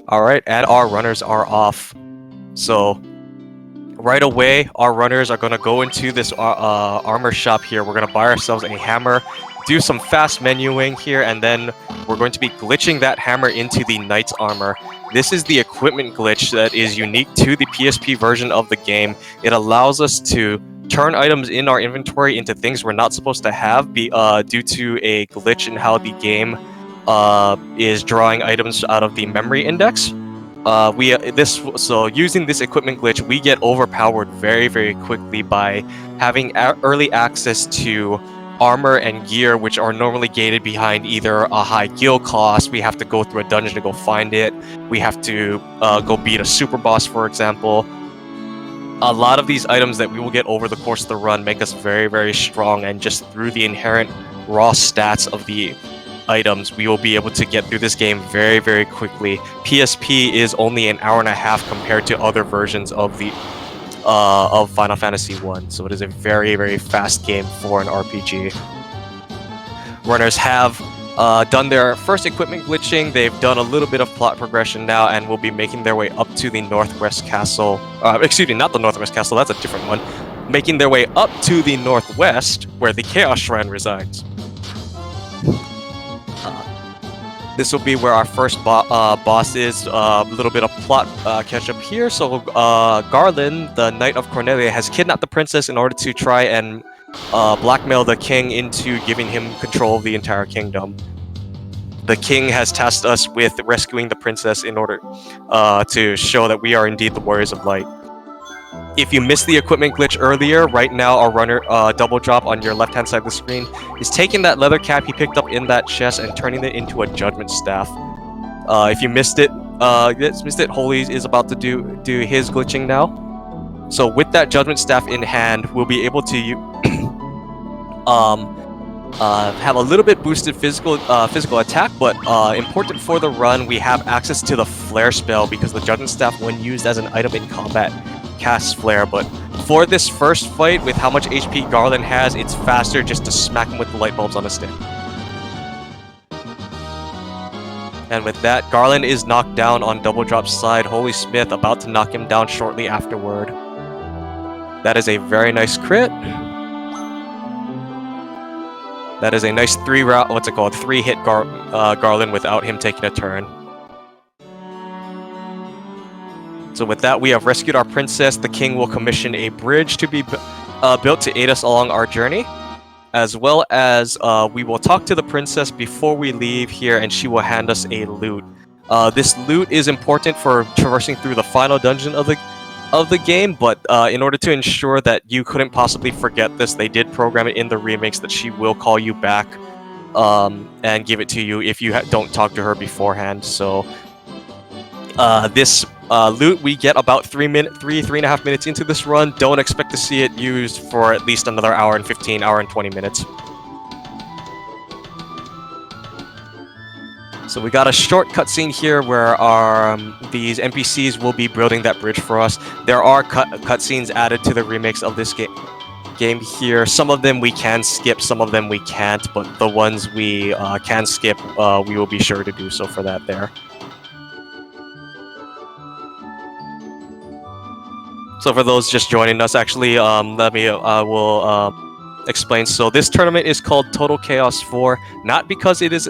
Alright, and our runners are off. So, right away, our runners are going to go into this armor shop here. We're going to buy ourselves a hammer, do some fast menuing here, and then we're going to be glitching that hammer into the knight's armor. This is the equipment glitch that is unique to the PSP version of the game. It allows us to turn items in our inventory into things we're not supposed to have due to a glitch in how the game is drawing items out of the memory index. So using this equipment glitch, we get overpowered very quickly by having early access to armor and gear, which are normally gated behind either a high gil cost. We have to go through a dungeon to go find it. We have to go beat a super boss, for example. A lot of these items that we will get over the course of the run make us very strong, and just through the inherent raw stats of the items, we will be able to get through this game very quickly. PSP is only an hour and a half compared to other versions of the of Final Fantasy 1, so it is a very fast game for an RPG. Runners have done their first equipment glitching. They've done a little bit of plot progression now, and will be making their way up to the Northwest Castle. Excuse me, not the Northwest Castle, that's a different one. Making their way up to the Northwest, where the Chaos Shrine resides. This will be where our first boss is. A little bit of plot catch up here. So Garland, the Knight of Cornelia, has kidnapped the princess in order to try and blackmail the king into giving him control of the entire kingdom. The king has tasked us with rescuing the princess in order to show that we are indeed the Warriors of Light. If you missed the equipment glitch earlier, right now our runner, Dubldrop on your left-hand side of the screen, is taking that leather cap he picked up in that chest and turning it into a judgment staff. If you missed it, Holy is about to do his glitching now. So with that judgment staff in hand, we'll be able to have a little bit boosted physical attack, but important for the run, we have access to the flare spell because the judgment staff, when used as an item in combat, casts flare. But for this first fight, with how much HP Garland has, it's faster just to smack him with the light bulbs on a stick. And with that, Garland is knocked down on Dubldrop's side. HolySmith about to knock him down shortly afterward. That is a very nice crit. That is a nice three-hit Garland without him taking a turn. So with that, we have rescued our princess. The king will commission a bridge to be built to aid us along our journey, as well as we will talk to the princess before we leave here, and she will hand us a loot. This loot is important for traversing through the final dungeon of the game, but in order to ensure that you couldn't possibly forget this, they did program it in the remakes that she will call you back and give it to you if you don't talk to her beforehand. So this loot we get about 3.5 minutes into this run. Don't expect to see it used for at least another hour and 20 minutes. So we got a short cutscene here where these NPCs will be building that bridge for us. There are cutscenes added to the remakes of this game here. Some of them we can skip, some of them we can't, but the ones we can skip, we will be sure to do so for that there. So for those just joining us, actually, I will explain. So this tournament is called Total Chaos 4, not because it's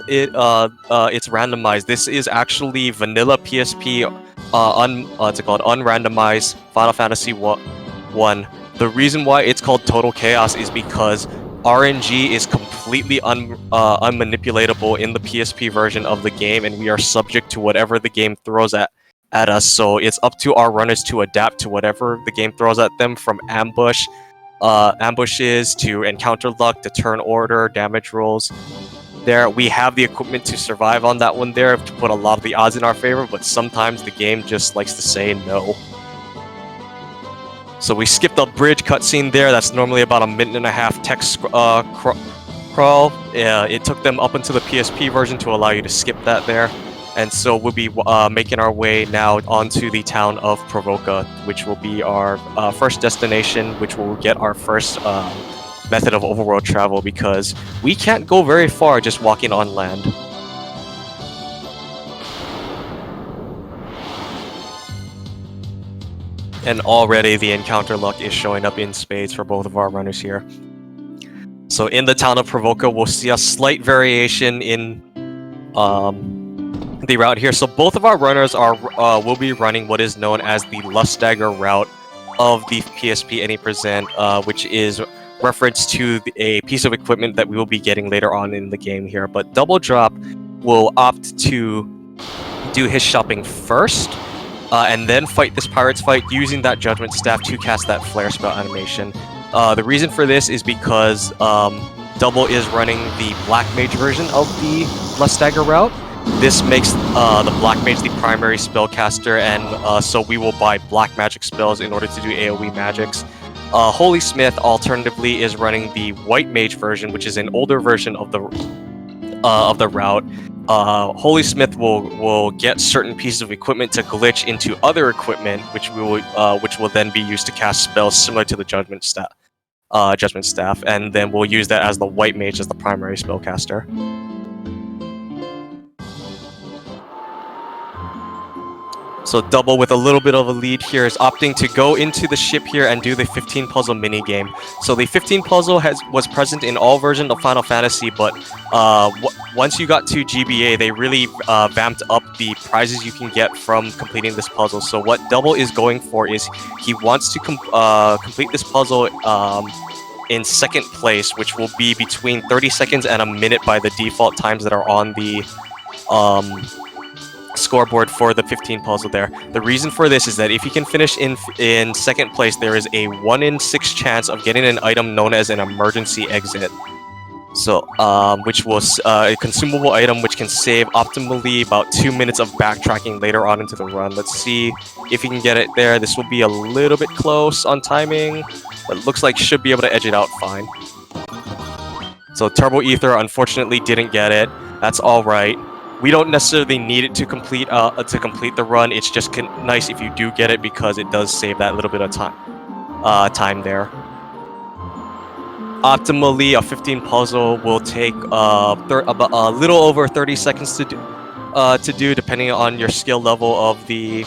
randomized. This is actually vanilla PSP, unrandomized Final Fantasy 1. The reason why it's called Total Chaos is because RNG is completely unmanipulatable in the PSP version of the game, and we are subject to whatever the game throws at us. So it's up to our runners to adapt to whatever the game throws at them, from ambushes to encounter luck to turn order, damage rolls. There, we have the equipment to survive on that one there, to put a lot of the odds in our favor, but sometimes the game just likes to say no. So we skipped the bridge cutscene there. That's normally about a minute and a half text crawl. It took them up into the PSP version to allow you to skip that there. And so we'll be making our way now onto the town of Provoca, which will be our first destination, which will get our first method of overworld travel, because we can't go very far just walking on land. And already the encounter luck is showing up in spades for both of our runners here. So in the town of Provoca, we'll see a slight variation in the route here. So both of our runners will be running what is known as the Lust Dagger route of the PSP Any Present, which is reference to a piece of equipment that we will be getting later on in the game here. But Dubldrop will opt to do his shopping first, and then fight this pirate's fight using that Judgment Staff to cast that Flare spell animation. The reason for this is because Double is running the Black Mage version of the Lust Dagger route. This makes the Black Mage the primary spellcaster, and so we will buy Black Magic spells in order to do AoE magics. HolySmith alternatively is running the White Mage version, which is an older version of the route. HolySmith will get certain pieces of equipment to glitch into other equipment, which will then be used to cast spells similar to the Judgment Staff, and then we'll use that as the White Mage as the primary spellcaster. So Double, with a little bit of a lead here, is opting to go into the ship here and do the 15 puzzle minigame. So the 15 puzzle was present in all versions of Final Fantasy, but once you got to GBA, they really vamped up the prizes you can get from completing this puzzle. So what Double is going for is he wants to complete this puzzle in second place, which will be between 30 seconds and a minute by the default times that are on the scoreboard for the 15 puzzle there. The reason for this is that if you can finish in second place, there is a 1 in 6 chance of getting an item known as an emergency exit. So, which was a consumable item which can save optimally about 2 minutes of backtracking later on into the run. Let's see if you can get it there. This will be a little bit close on timing, but it looks like should be able to edge it out fine. So Turbo Ether unfortunately didn't get it. That's all right. We don't necessarily need it to complete the run. It's just nice if you do get it because it does save that little bit of time there. Optimally, a 15 puzzle will take a little over 30 seconds to do, depending on your skill level of the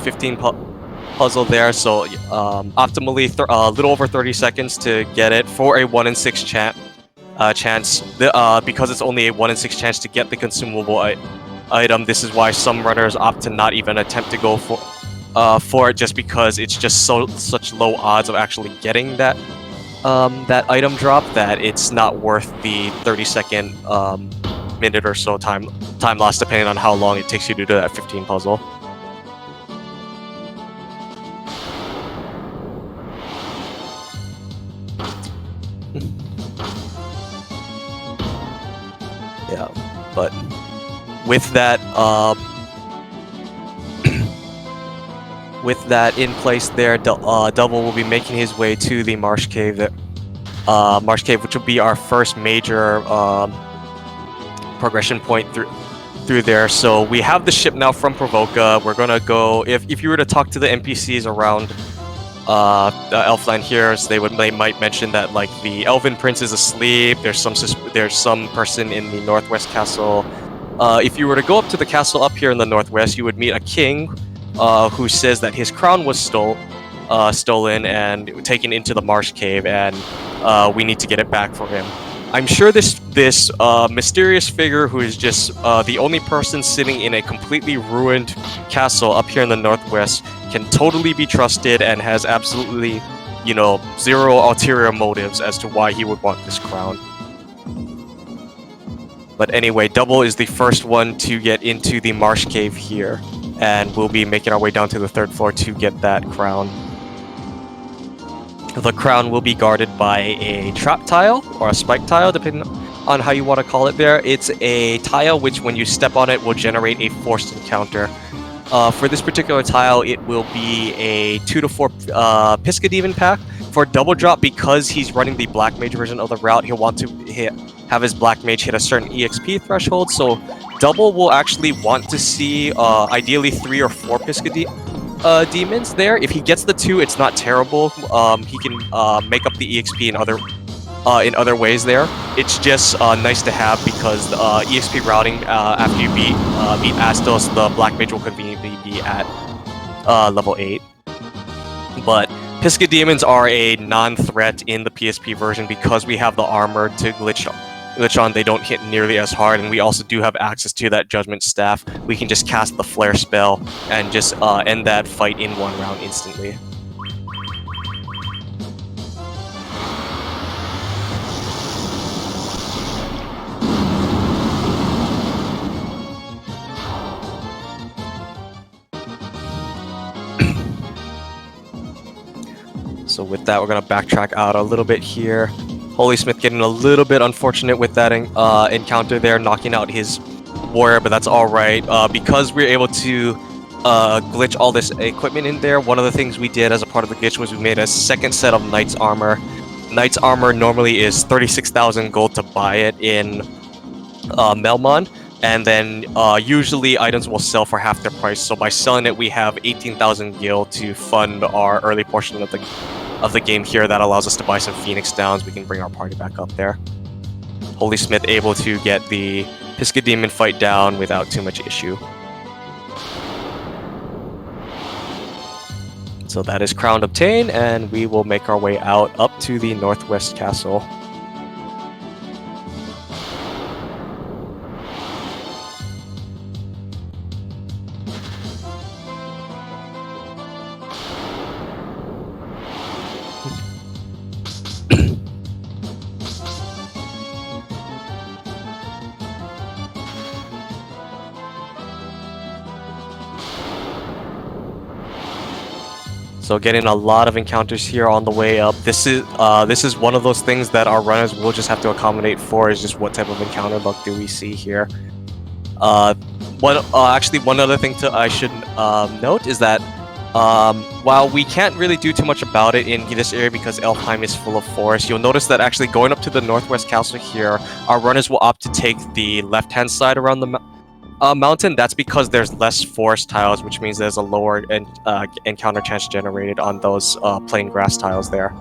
15 puzzle there. So optimally, a little over 30 seconds to get it for a 1 in 6 chance. Because it's only a 1 in 6 chance to get the consumable item. This is why some runners opt to not even attempt to go for it, just because it's just such low odds of actually getting that item drop that it's not worth the 30-second minute or so time loss, depending on how long it takes you to do that 15 puzzle. Yeah, but with that in place there, Double will be making his way to the Marsh Cave, which will be our first major progression point through there. So we have the ship now from Provoca. We're gonna go. If you were to talk to the NPCs around the Elfland here, they might mention that like the Elven Prince is asleep. There's some person in the Northwest Castle. If you were to go up to the castle up here in the Northwest, you would meet a king who says that his crown was stolen and taken into the Marsh Cave, and we need to get it back for him. I'm sure this mysterious figure who is just the only person sitting in a completely ruined castle up here in the Northwest can totally be trusted and has absolutely, zero ulterior motives as to why he would want this crown. But anyway, Double is the first one to get into the Marsh Cave here, and we'll be making our way down to the 3rd floor to get that crown. The crown will be guarded by a trap tile or a spike tile, depending on how you want to call it there. It's a tile which, when you step on it, will generate a forced encounter. For this particular tile, it will be a 2 to 4 Pisca Demon pack. For Dubldrop, because he's running the Black Mage version of the route, he'll want to have his Black Mage hit a certain EXP threshold, so Double will actually want to see ideally 3 or 4 Pisca Demons there. If he gets the 2, it's not terrible. He can make up the EXP in other ways there. It's just nice to have because EXP routing after you beat Astos, the Black Mage will conveniently be at level 8. But Pisca Demons are a non-threat in the PSP version because we have the armor to glitch on. They don't hit nearly as hard, and we also do have access to that Judgment Staff. We can just cast the Flare spell and just end that fight in one round instantly. So with that, we're going to backtrack out a little bit here. HolySmith getting a little bit unfortunate with that encounter there, knocking out his warrior, but that's all right. Because we're able to glitch all this equipment in there, one of the things we did as a part of the glitch was we made a second set of Knight's Armor. Knight's Armor normally is 36,000 gold to buy it in Melmon, and then usually items will sell for half their price. So by selling it, we have 18,000 gil to fund our early portion of the game here. That allows us to buy some Phoenix Downs. We can bring our party back up there. HolySmith able to get the Pisca Demon fight down without too much issue. So that is crown obtained, and we will make our way out up to the Northwest Castle. So getting a lot of encounters here on the way up. This is one of those things that our runners will just have to accommodate for, is just what type of encounter luck do we see here. Actually, one other thing I should note is that while we can't really do too much about it in this area because Elfheim is full of forest, you'll notice that actually going up to the Northwest Castle here, our runners will opt to take the left-hand side around the mountain. That's because there's less forest tiles, which means there's a lower encounter chance generated on those plain grass tiles there.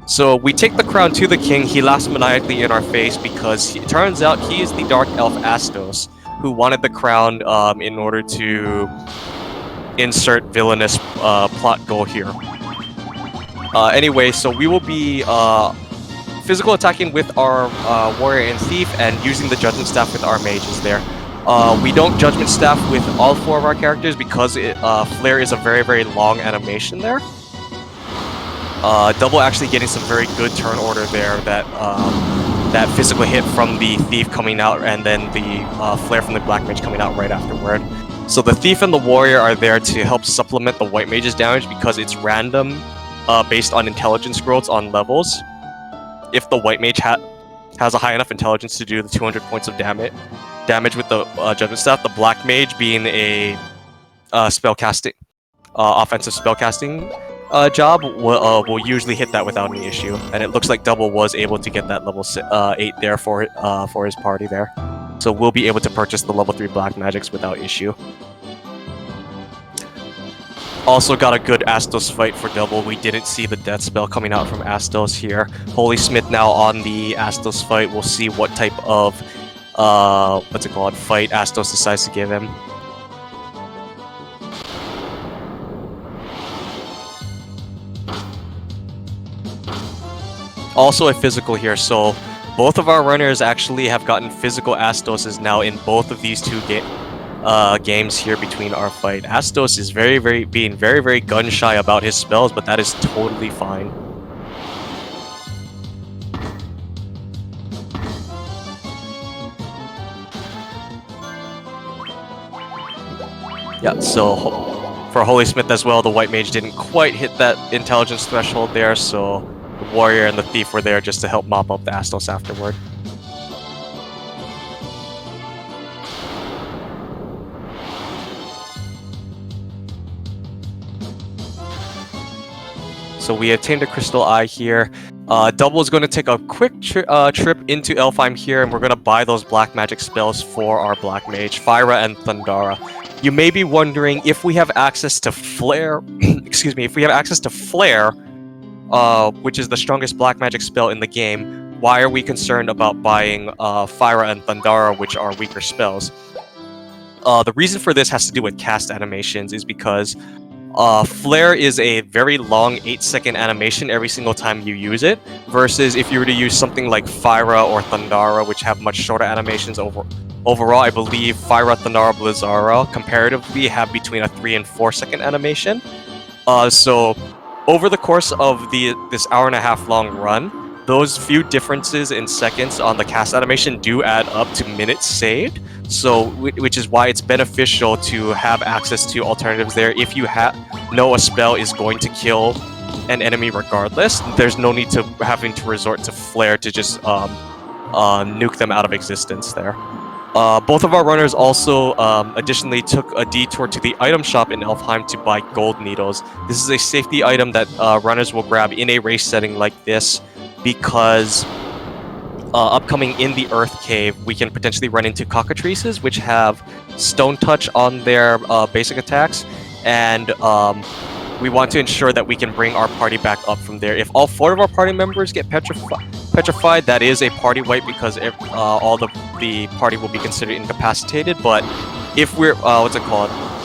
So we take the crown to the king. He laughs maniacally in our face because it turns out he is the Dark Elf Astos, who wanted the crown in order to insert villainous plot goal here. Anyway, so we will be physical attacking with our warrior and thief, and using the judgment staff with our mages there. We don't judgment staff with all four of our characters because flare is a very, very long animation there. Double actually getting some very good turn order there, that physical hit from the thief coming out, and then the flare from the black mage coming out right afterward. So the thief and the warrior are there to help supplement the white mage's damage because it's random based on intelligence growths on levels. If the white mage has a high enough intelligence to do the 200 points of damage with the judgment staff, the black mage being a offensive spellcasting job will usually hit that without any issue, and it looks like Double was able to get that level 8 there for his party there. So we'll be able to purchase the level 3 black magics without issue. Also got a good Astos fight for Double. We didn't see the death spell coming out from Astos here. HolySmith now on the Astos fight. We'll see what type of fight Astos decides to give him. Also a physical here, so both of our runners actually have gotten physical Astoses now in both of these two games here between our fight. Astos is being very gun shy about his spells, but that is totally fine. Yeah, so for HolySmith as well, the white mage didn't quite hit that intelligence threshold there, so the warrior and the thief were there just to help mop up the Astos afterward. So we obtained a crystal eye here. Double is going to take a quick trip into Elfheim here, and we're going to buy those black magic spells for our black mage, Fyra and Thundara. You may be wondering if we have access to Flare, if we have access to Flare, which is the strongest black magic spell in the game, why are we concerned about buying Fyra and Thundara, which are weaker spells? The reason for this has to do with cast animations, is because Flare is a very long 8-second animation every single time you use it, versus if you were to use something like Fyra or Thundara, which have much shorter animations overall. I believe Fyra, Thundara, Blizzara comparatively have between a 3 and 4 second animation. So over the course of this hour-and-a-half long run, those few differences in seconds on the cast animation do add up to minutes saved. So, which is why it's beneficial to have access to alternatives there. If you know a spell is going to kill an enemy regardless, there's no need to having to resort to Flare to just nuke them out of existence there. Both of our runners also additionally took a detour to the item shop in Elfheim to buy gold needles. This is a safety item that runners will grab in a race setting like this, because upcoming in the Earth Cave, we can potentially run into cockatrices, which have Stone Touch on their basic attacks, and we want to ensure that we can bring our party back up from there. If all 4 of our party members get petrified, that is a party wipe, because all the party will be considered incapacitated. But if we're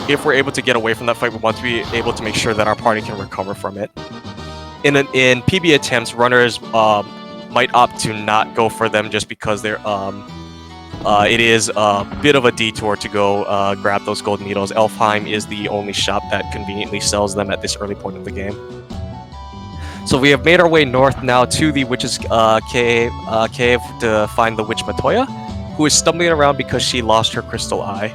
if we're able to get away from that fight, we want to be able to make sure that our party can recover from it. In PB attempts, runners might opt to not go for them just because they're it is a bit of a detour to go grab those gold needles. Elfheim is the only shop that conveniently sells them at this early point of the game. So we have made our way north now to the Witch's cave to find the Witch Matoya, who is stumbling around because she lost her crystal eye.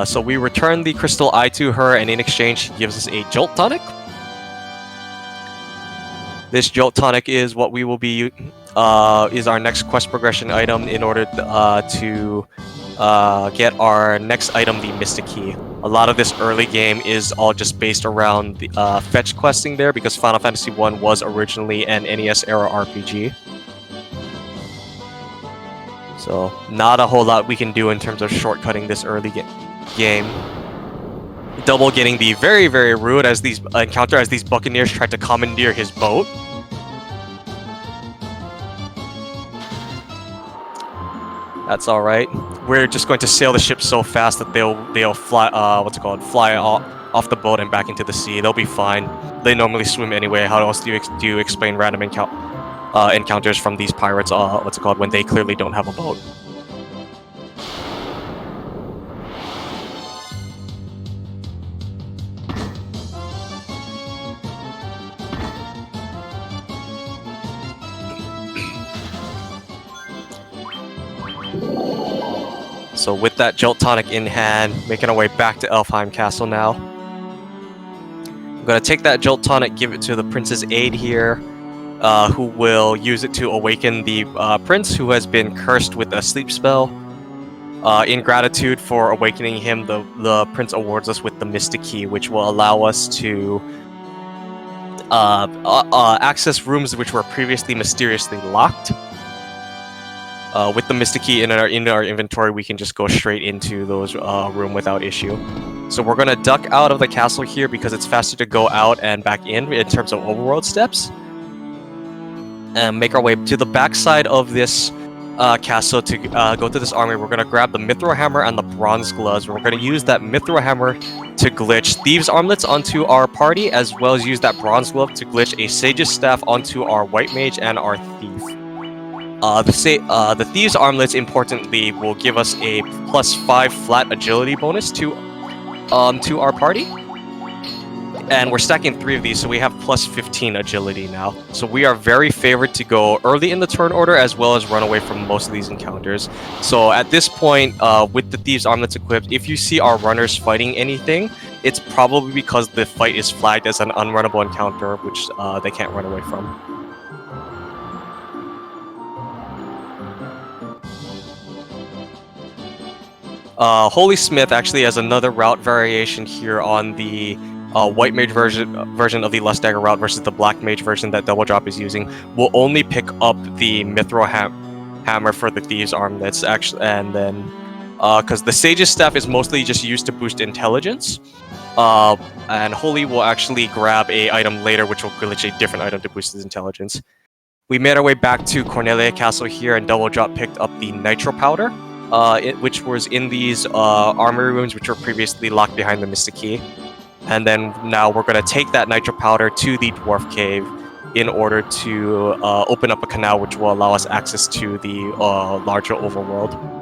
So we return the crystal eye to her, and in exchange she gives us a Jolt Tonic. This Jolt Tonic is what we will be is our next quest progression item in order to get our next item, the Mystic Key. A lot of this early game is all just based around the fetch questing there, because Final Fantasy I was originally an NES era RPG. So not a whole lot we can do in terms of shortcutting this early game. Double getting the very, very rude as these buccaneers tried to commandeer his boat. That's all right. We're just going to sail the ship so fast that they'll fly fly off the boat and back into the sea. They'll be fine. They normally swim anyway. How else do you explain random encounters from these pirates? When they clearly don't have a boat. So with that Jolt Tonic in hand, making our way back to Elfheim Castle now. I'm going to take that Jolt Tonic, give it to the Prince's aide here, who will use it to awaken the Prince, who has been cursed with a sleep spell. In gratitude for awakening him, the Prince awards us with the Mystic Key, which will allow us to access rooms which were previously mysteriously locked. With the Mystic Key in our inventory, we can just go straight into those room without issue. So we're gonna duck out of the castle here because it's faster to go out and back in terms of overworld steps, and make our way to the backside of this castle to go to this army. We're gonna grab the Mithril Hammer and the Bronze Gloves. We're gonna use that Mithril Hammer to glitch Thieves' Armlets onto our party, as well as use that Bronze Glove to glitch a Sage's Staff onto our White Mage and our Thief. The Thieves' Armlets, importantly, will give us a +5 flat agility bonus to our party. And we're stacking 3 of these, so we have +15 agility now. So we are very favored to go early in the turn order, as well as run away from most of these encounters. So at this point, with the Thieves' Armlets equipped, if you see our runners fighting anything, it's probably because the fight is flagged as an unrunnable encounter, which they can't run away from. HolySmith actually has another route variation here on the White Mage version of the Lust Dagger route versus the Black Mage version that Dubldrop is using. We'll only pick up the Mithril Hammer for the Thieves' Armlets, actually, and then because the Sage's Staff is mostly just used to boost intelligence, and Holy will actually grab a item later which will glitch a different item to boost his intelligence. We made our way back to Cornelia Castle here, and Dubldrop picked up the Nitro Powder. which was in these armory rooms, which were previously locked behind the Mystic Key. And then now we're going to take that nitro powder to the Dwarf Cave in order to open up a canal which will allow us access to the larger overworld.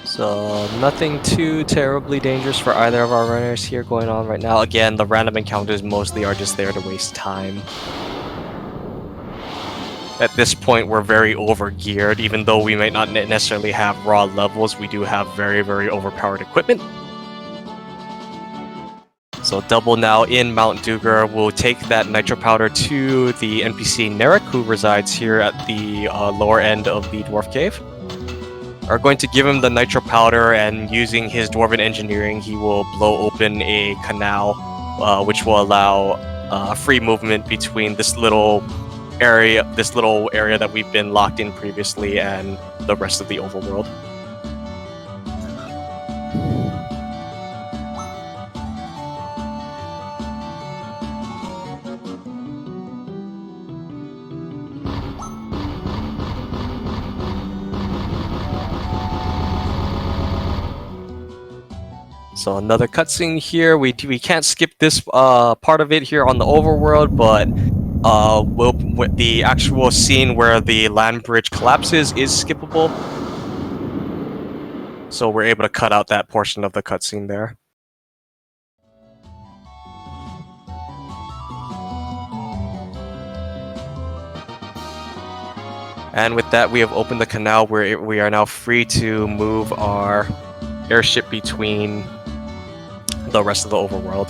So nothing too terribly dangerous for either of our runners here going on right now. Again, the random encounters mostly are just there to waste time. At this point, we're very over-geared. Even though we might not necessarily have raw levels, we do have very, very overpowered equipment. So Double now in Mount Duger will take that nitro powder to the NPC Nerek, who resides here at the lower end of the Dwarf Cave. Are going to give him the nitro powder, and using his dwarven engineering, he will blow open a canal, which will allow free movement between this little area that we've been locked in previously, and the rest of the overworld. So another cutscene here. We can't skip this part of it here on the overworld, but the actual scene where the land bridge collapses is skippable. So we're able to cut out that portion of the cutscene there. And with that, we have opened the canal where we are now free to move our airship between the rest of the overworld.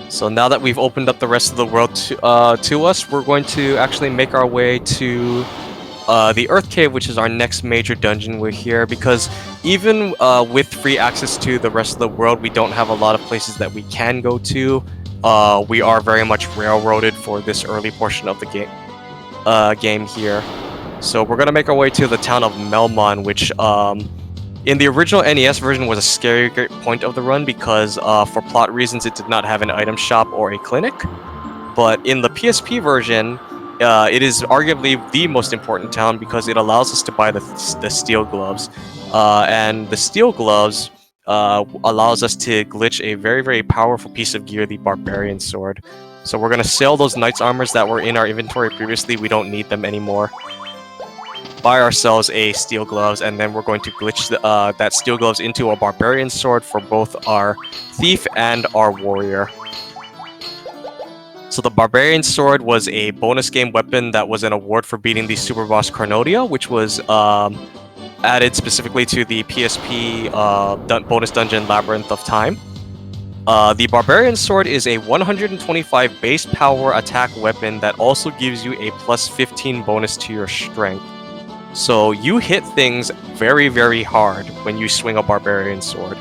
So now that we've opened up the rest of the world to us, we're going to actually make our way to the Earth Cave, which is our next major dungeon. We're here because even with free access to the rest of the world, we don't have a lot of places that we can go to. We are very much railroaded for this early portion of the game here. So we're going to make our way to the town of Melmon, which in the original NES version was a scary point of the run because for plot reasons it did not have an item shop or a clinic. But in the PSP version, it is arguably the most important town because it allows us to buy the steel gloves. And the steel gloves allows us to glitch a very, very powerful piece of gear, the Barbarian Sword. So we're going to sell those Knight's Armors that were in our inventory previously. We don't need them anymore. Buy ourselves a steel gloves, and then we're going to glitch that steel gloves into a Barbarian Sword for both our Thief and our Warrior. So the Barbarian Sword was a bonus game weapon that was an award for beating the super boss Carnodia, which was added specifically to the PSP bonus dungeon Labyrinth of Time. The Barbarian Sword is a 125 base power attack weapon that also gives you a plus 15 bonus to your strength. So you hit things very, very hard when you swing a Barbarian Sword.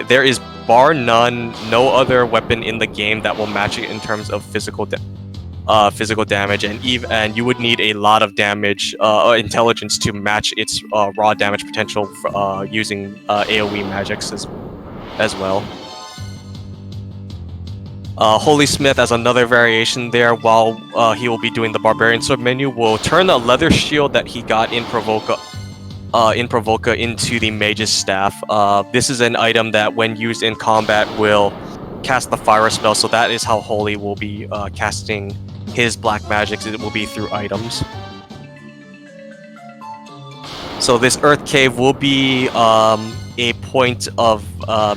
There is bar none, no other weapon in the game that will match it in terms of physical damage, and you would need a lot of damage intelligence to match its raw damage potential using AoE magics as well. HolySmith, as another variation there, while he will be doing the Barbarian Sword menu, will turn a leather shield that he got in Provoca into the Mage's Staff. This is an item that, when used in combat, will cast the Fire spell, so that is how Holy will be casting his black magics. It will be through items. So this Earth Cave will be a point of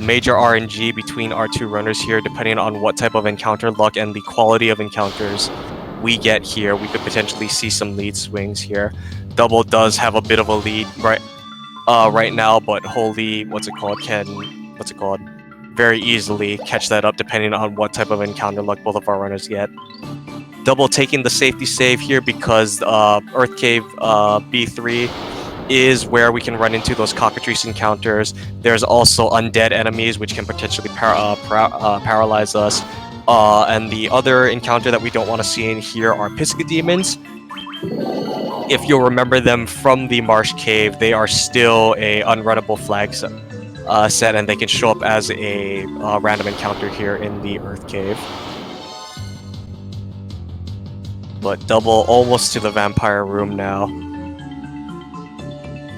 major RNG between our two runners here, depending on what type of encounter luck and the quality of encounters we get here. We could potentially see some lead swings here. Double does have a bit of a lead right now, but Holy, can very easily catch that up depending on what type of encounter luck both of our runners get. Double taking the safety save here because Earth Cave B3 is where we can run into those cockatrice encounters. There's also undead enemies which can potentially paralyze us. And the other encounter that we don't want to see in here are Pisca Demons. If you'll remember them from the Marsh Cave, they are still a unrunnable flag set, and they can show up as a random encounter here in the Earth Cave. But Double almost to the vampire room now.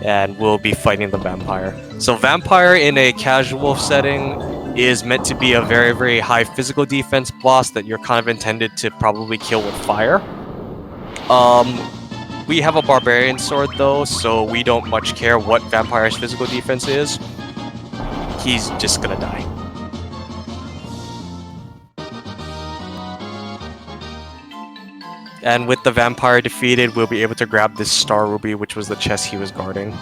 And we'll be fighting the vampire. So vampire in a casual setting is meant to be a very, very high physical defense boss that you're kind of intended to probably kill with fire. We have a barbarian sword though, so we don't much care what vampire's physical defense is. He's just gonna die. And with the vampire defeated, we'll be able to grab this star ruby, which was the chest he was guarding.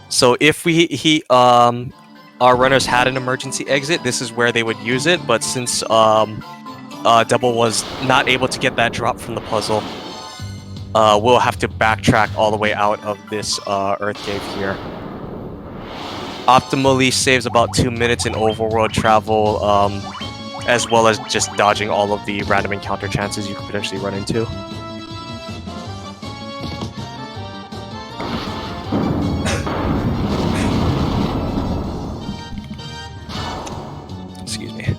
So if our runners had an emergency exit, this is where they would use it. But since Double was not able to get that drop from the puzzle, we'll have to backtrack all the way out of this Earth Cave here. Optimally saves about 2 minutes in overworld travel, as well as just dodging all of the random encounter chances you could potentially run into. Excuse me.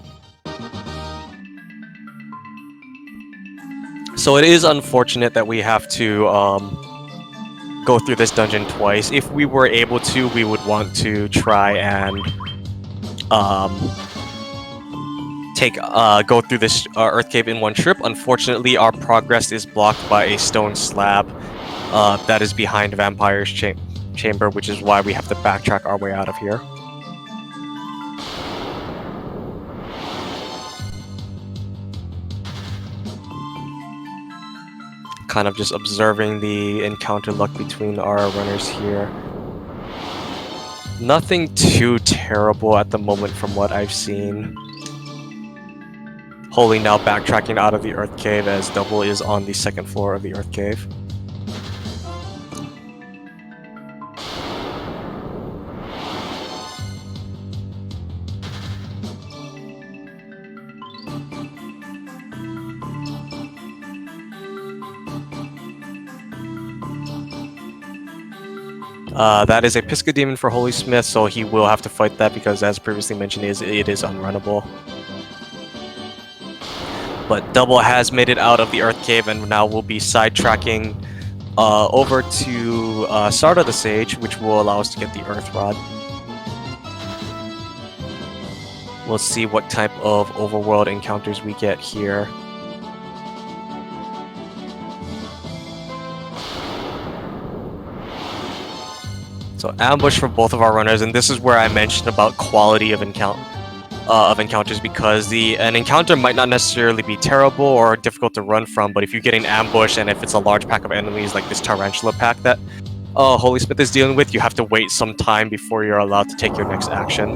So it is unfortunate that we have to go through this dungeon twice. If we were able to, we would want to try and go through this Earth Cave in one trip. Unfortunately, our progress is blocked by a stone slab that is behind Vampire's chamber, which is why we have to backtrack our way out of here. Kind of just observing the encounter luck between our runners here. Nothing too terrible at the moment from what I've seen. Holy now backtracking out of the Earth Cave as Double is on the second floor of the Earth Cave. That is a Pisca Demon for HolySmith, so he will have to fight that because, as previously mentioned, it is unrunnable. But Double has made it out of the Earth Cave, and now we'll be sidetracking over to Sarda the Sage, which will allow us to get the Earth Rod. We'll see what type of overworld encounters we get here. So ambush for both of our runners, and this is where I mentioned about quality of encounters, because an encounter might not necessarily be terrible or difficult to run from, but if you get an ambush and if it's a large pack of enemies like this tarantula pack that HolySmith is dealing with, you have to wait some time before you're allowed to take your next action.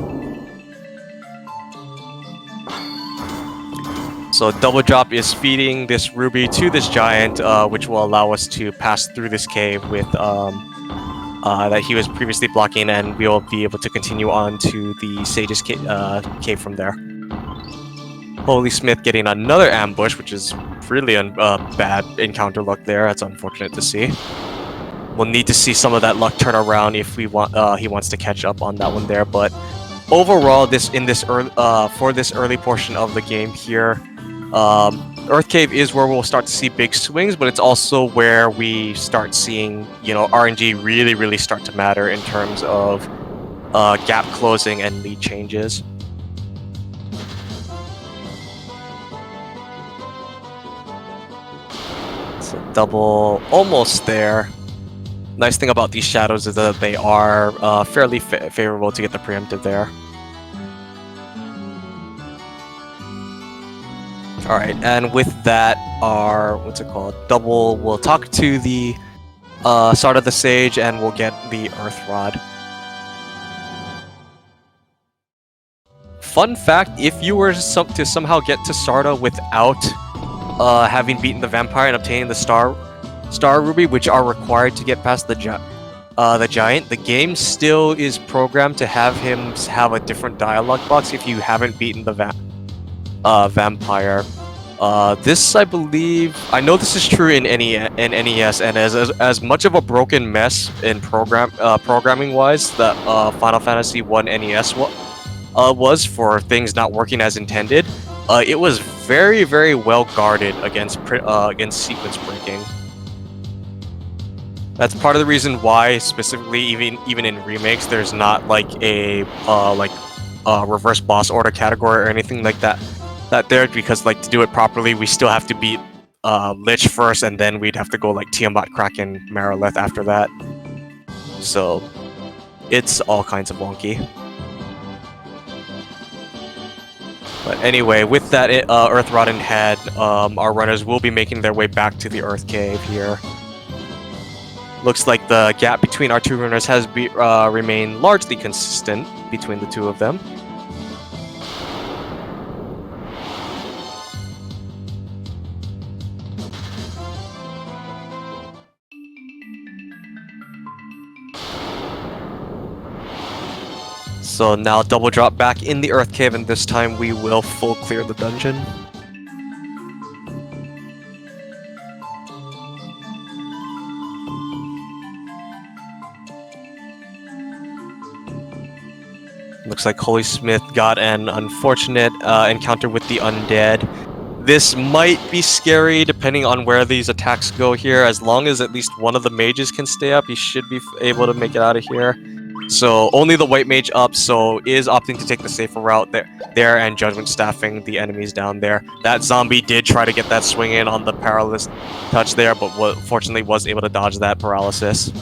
So Dubldrop is feeding this ruby to this giant, which will allow us to pass through this cave with that he was previously blocking, and we'll be able to continue on to the Sage's cave from there. HolySmith getting another ambush, which is really bad encounter luck there. That's unfortunate to see. We'll need to see some of that luck turn around if we want. He wants to catch up on that one there. But overall, for this early portion of the game here, Earth Cave is where we'll start to see big swings, but it's also where we start seeing, RNG really start to matter in terms of gap closing and lead changes. So Double almost there. Nice thing about these shadows is that they are fairly favorable to get the preemptive there. Alright, and with that, Double will talk to the Sarda the Sage, and we'll get the Earth Rod. fun fact, if you were to somehow get to Sarda without having beaten the vampire and obtaining the Star Ruby, which are required to get past the giant, the game still is programmed to have him have a different dialogue box if you haven't beaten the vampire. This, I believe, I know this is true in NES, and as much of a broken mess in programming wise that Final Fantasy 1 NES was for things not working as intended, it was very, very well guarded against sequence breaking. That's part of the reason why, specifically, even in remakes, there's not like a reverse boss order category or anything like that. There, because like to do it properly, we still have to beat Lich first, and then we'd have to go like Tiamat, Kraken, Marilith after that. So it's all kinds of wonky. But anyway, with that Earth Rod in hand, our runners will be making their way back to the Earth Cave here. Looks like the gap between our two runners has remained largely consistent between the two of them. So now Dubldrop back in the Earth Cave, and this time we will full clear the dungeon. Looks like HolySmith got an unfortunate encounter with the undead. This might be scary depending on where these attacks go here. As long as at least one of the mages can stay up, he should be able to make it out of here. So only the white mage up, so is opting to take the safer route there and judgment staffing the enemies down there. That zombie did try to get that swing in on the paralysis touch there, but fortunately was able to dodge that paralysis.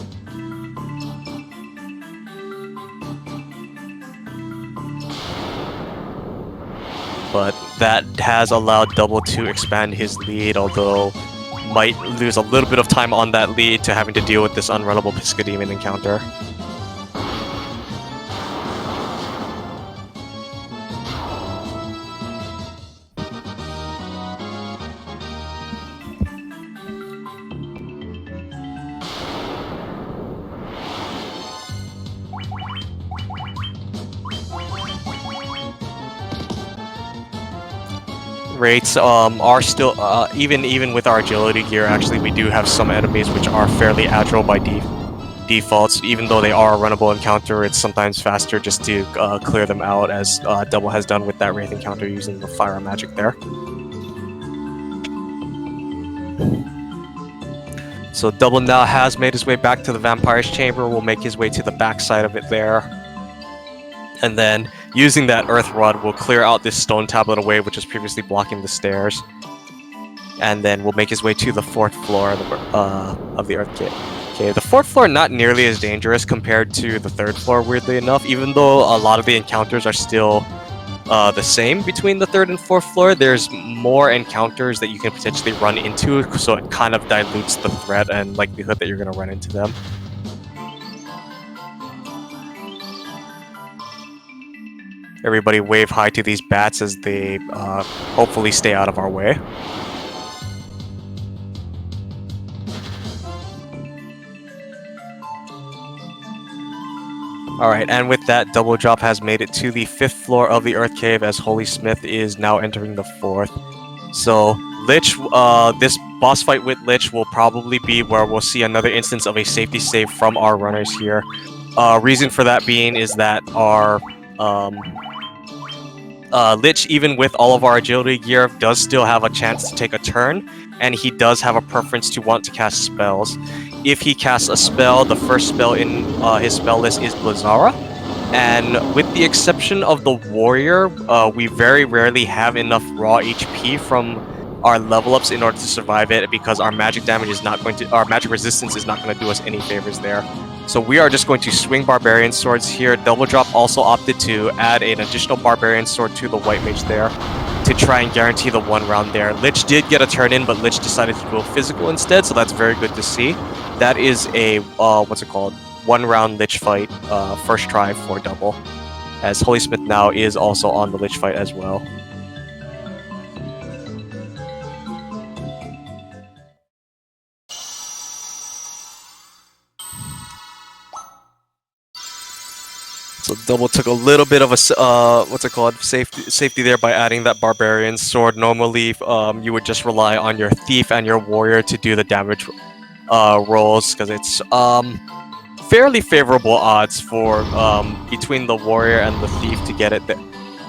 But that has allowed Double to expand his lead, although might lose a little bit of time on that lead to having to deal with this unrunnable Piscademon encounter. Rates are still even with our agility gear. Actually, we do have some enemies which are fairly agile by defaults. Even though they are a runnable encounter, it's sometimes faster just to clear them out, as Double has done with that Wraith encounter using the fire magic there. So Double now has made his way back to the vampire's chamber. Will make his way to the back side of it there, and then using that Earth Rod, we'll clear out this stone tablet away, which was previously blocking the stairs. And then we'll make his way to the 4th floor of the Earth Cave. Okay, the 4th floor not nearly as dangerous compared to the 3rd floor, weirdly enough. Even though a lot of the encounters are still the same between the 3rd and 4th floor, there's more encounters that you can potentially run into, so it kind of dilutes the threat and likelihood that you're going to run into them. Everybody wave hi to these bats as they hopefully stay out of our way. Alright, and with that, Dubldrop has made it to the 5th floor of the Earth Cave, as HolySmith is now entering the 4th. So, Lich, this boss fight with Lich will probably be where we'll see another instance of a safety save from our runners here. Reason for that being is that our Lich, even with all of our agility gear, does still have a chance to take a turn, and he does have a preference to want to cast spells. If he casts a spell, the first spell in his spell list is Blizzara, and with the exception of the Warrior, we very rarely have enough raw HP from our level ups in order to survive it, because our magic damage is not going to, our magic resistance is not going to do us any favors there. So we are just going to swing Barbarian Swords here. Dubldrop also opted to add an additional Barbarian Sword to the White Mage there to try and guarantee the 1 round there. Lich did get a turn in, but Lich decided to go physical instead, so that's very good to see. That is a, 1 round Lich fight, first try for Double. as HolySmith now is also on the Lich fight as well. So Double took a little bit of a safety there by adding that Barbarian sword. Normally, you would just rely on your Thief and your Warrior to do the damage rolls, because it's fairly favorable odds for between the Warrior and the Thief to get it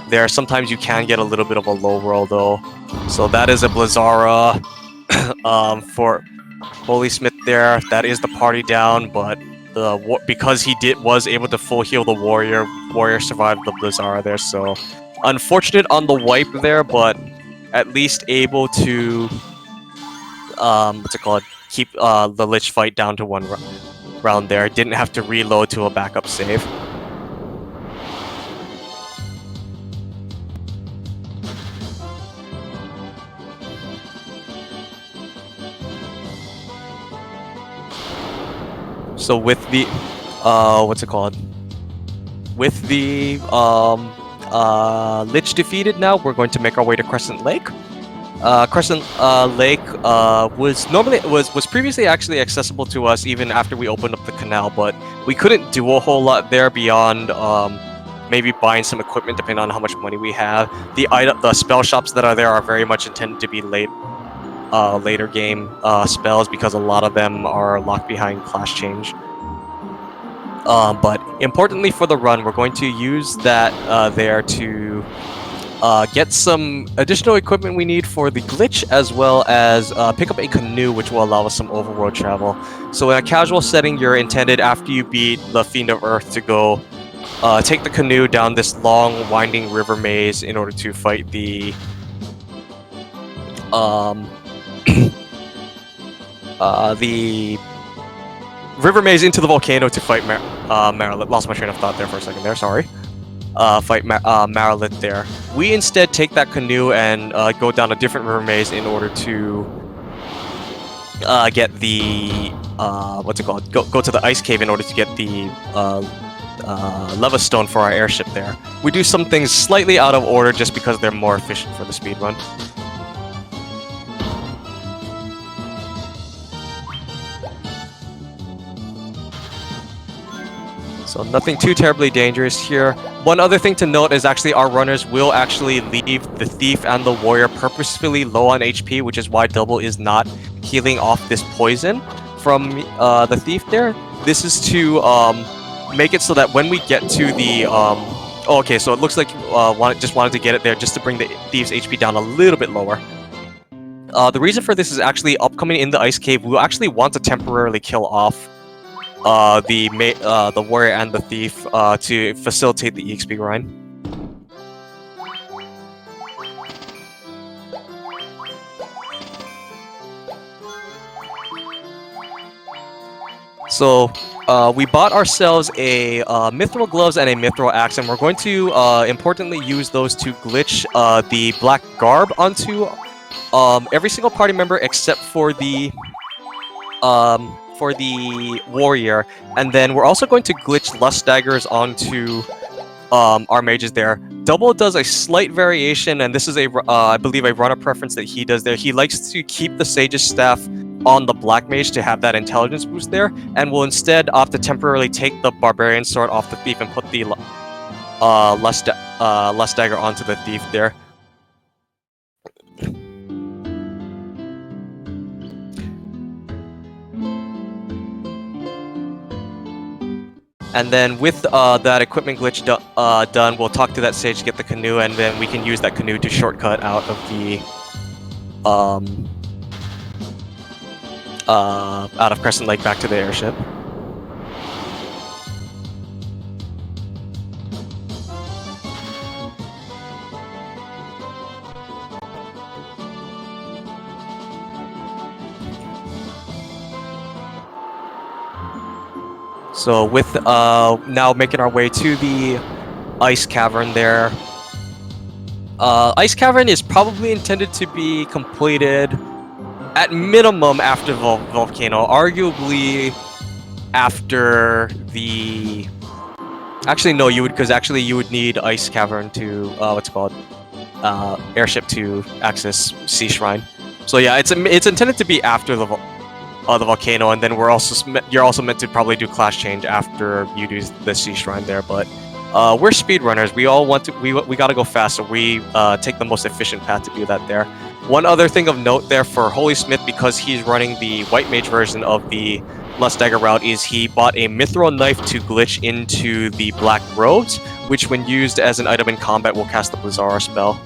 there. Sometimes you can get a little bit of a low roll though. So that is a Blizzara for HolySmith there. That is the party down, but because he was able to full heal the Warrior survived the Blizzara there. So unfortunate on the wipe there, but at least able to keep the Lich fight down to one round there. Didn't have to reload to a backup save. So with the with the Lich defeated now, we're going to make our way to Crescent Lake. Crescent Lake was previously actually accessible to us even after we opened up the canal, but we couldn't do a whole lot there beyond maybe buying some equipment depending on how much money we have. The spell shops that are there are very much intended to be later game spells, because a lot of them are locked behind class change. But importantly for the run, we're going to use that there to get some additional equipment we need for the glitch, as well as pick up a canoe, which will allow us some overworld travel. So in a casual setting, you're intended, after you beat the Fiend of Earth, to go take the canoe down this long, winding river maze in order to fight the the river maze into the volcano to fight Marilith. Lost my train of thought there for a second there, sorry. Fight Marilith there. We instead take that canoe and go down a different river maze in order to get the go to the ice cave in order to get the lava stone for our airship there. We do some things slightly out of order just because they're more efficient for the speed run. So nothing too terribly dangerous here. One other thing to note is actually our runners will actually leave the Thief and the Warrior purposefully low on HP, which is why Double is not healing off this poison from the Thief there. This is to make it so that when we get to the... okay, so it looks like just wanted to get it there just to bring the Thief's HP down a little bit lower. The reason for this is actually upcoming in the Ice Cave. We'll actually want to temporarily kill off the Warrior and the Thief to facilitate the EXP grind. So we bought ourselves a Mithril Gloves and a Mithril Axe, and we're going to importantly use those to glitch the Black Garb onto every single party member except for the Warrior, and then we're also going to glitch Lust Daggers onto our mages there. Double does a slight variation, and this is I believe a runner preference that he does there. He likes to keep the Sage's Staff on the Black Mage to have that intelligence boost there, and will instead opt to temporarily take the Barbarian Sword off the Thief and put the Lust Dagger onto the Thief there. And then with that equipment glitch done, we'll talk to that sage to get the canoe, and then we can use that canoe to shortcut out of the out of Crescent Lake back to the airship. So with now making our way to the Ice Cavern there. Ice Cavern is probably intended to be completed at minimum after Volcano, arguably after the Actually, no, you would, because actually you would need Ice Cavern to what's it called, airship to access Sea Shrine. So yeah, it's intended to be after the volcano, and then you're also meant to probably do class change after you do the Sea Shrine there. But we're speedrunners. We all want to. We gotta go fast, so we take the most efficient path to do that there. One other thing of note there for HolySmith, because he's running the White Mage version of the Lust Dagger route, is he bought a Mithril Knife to glitch into the Black Robes, which when used as an item in combat will cast the Blizzara spell.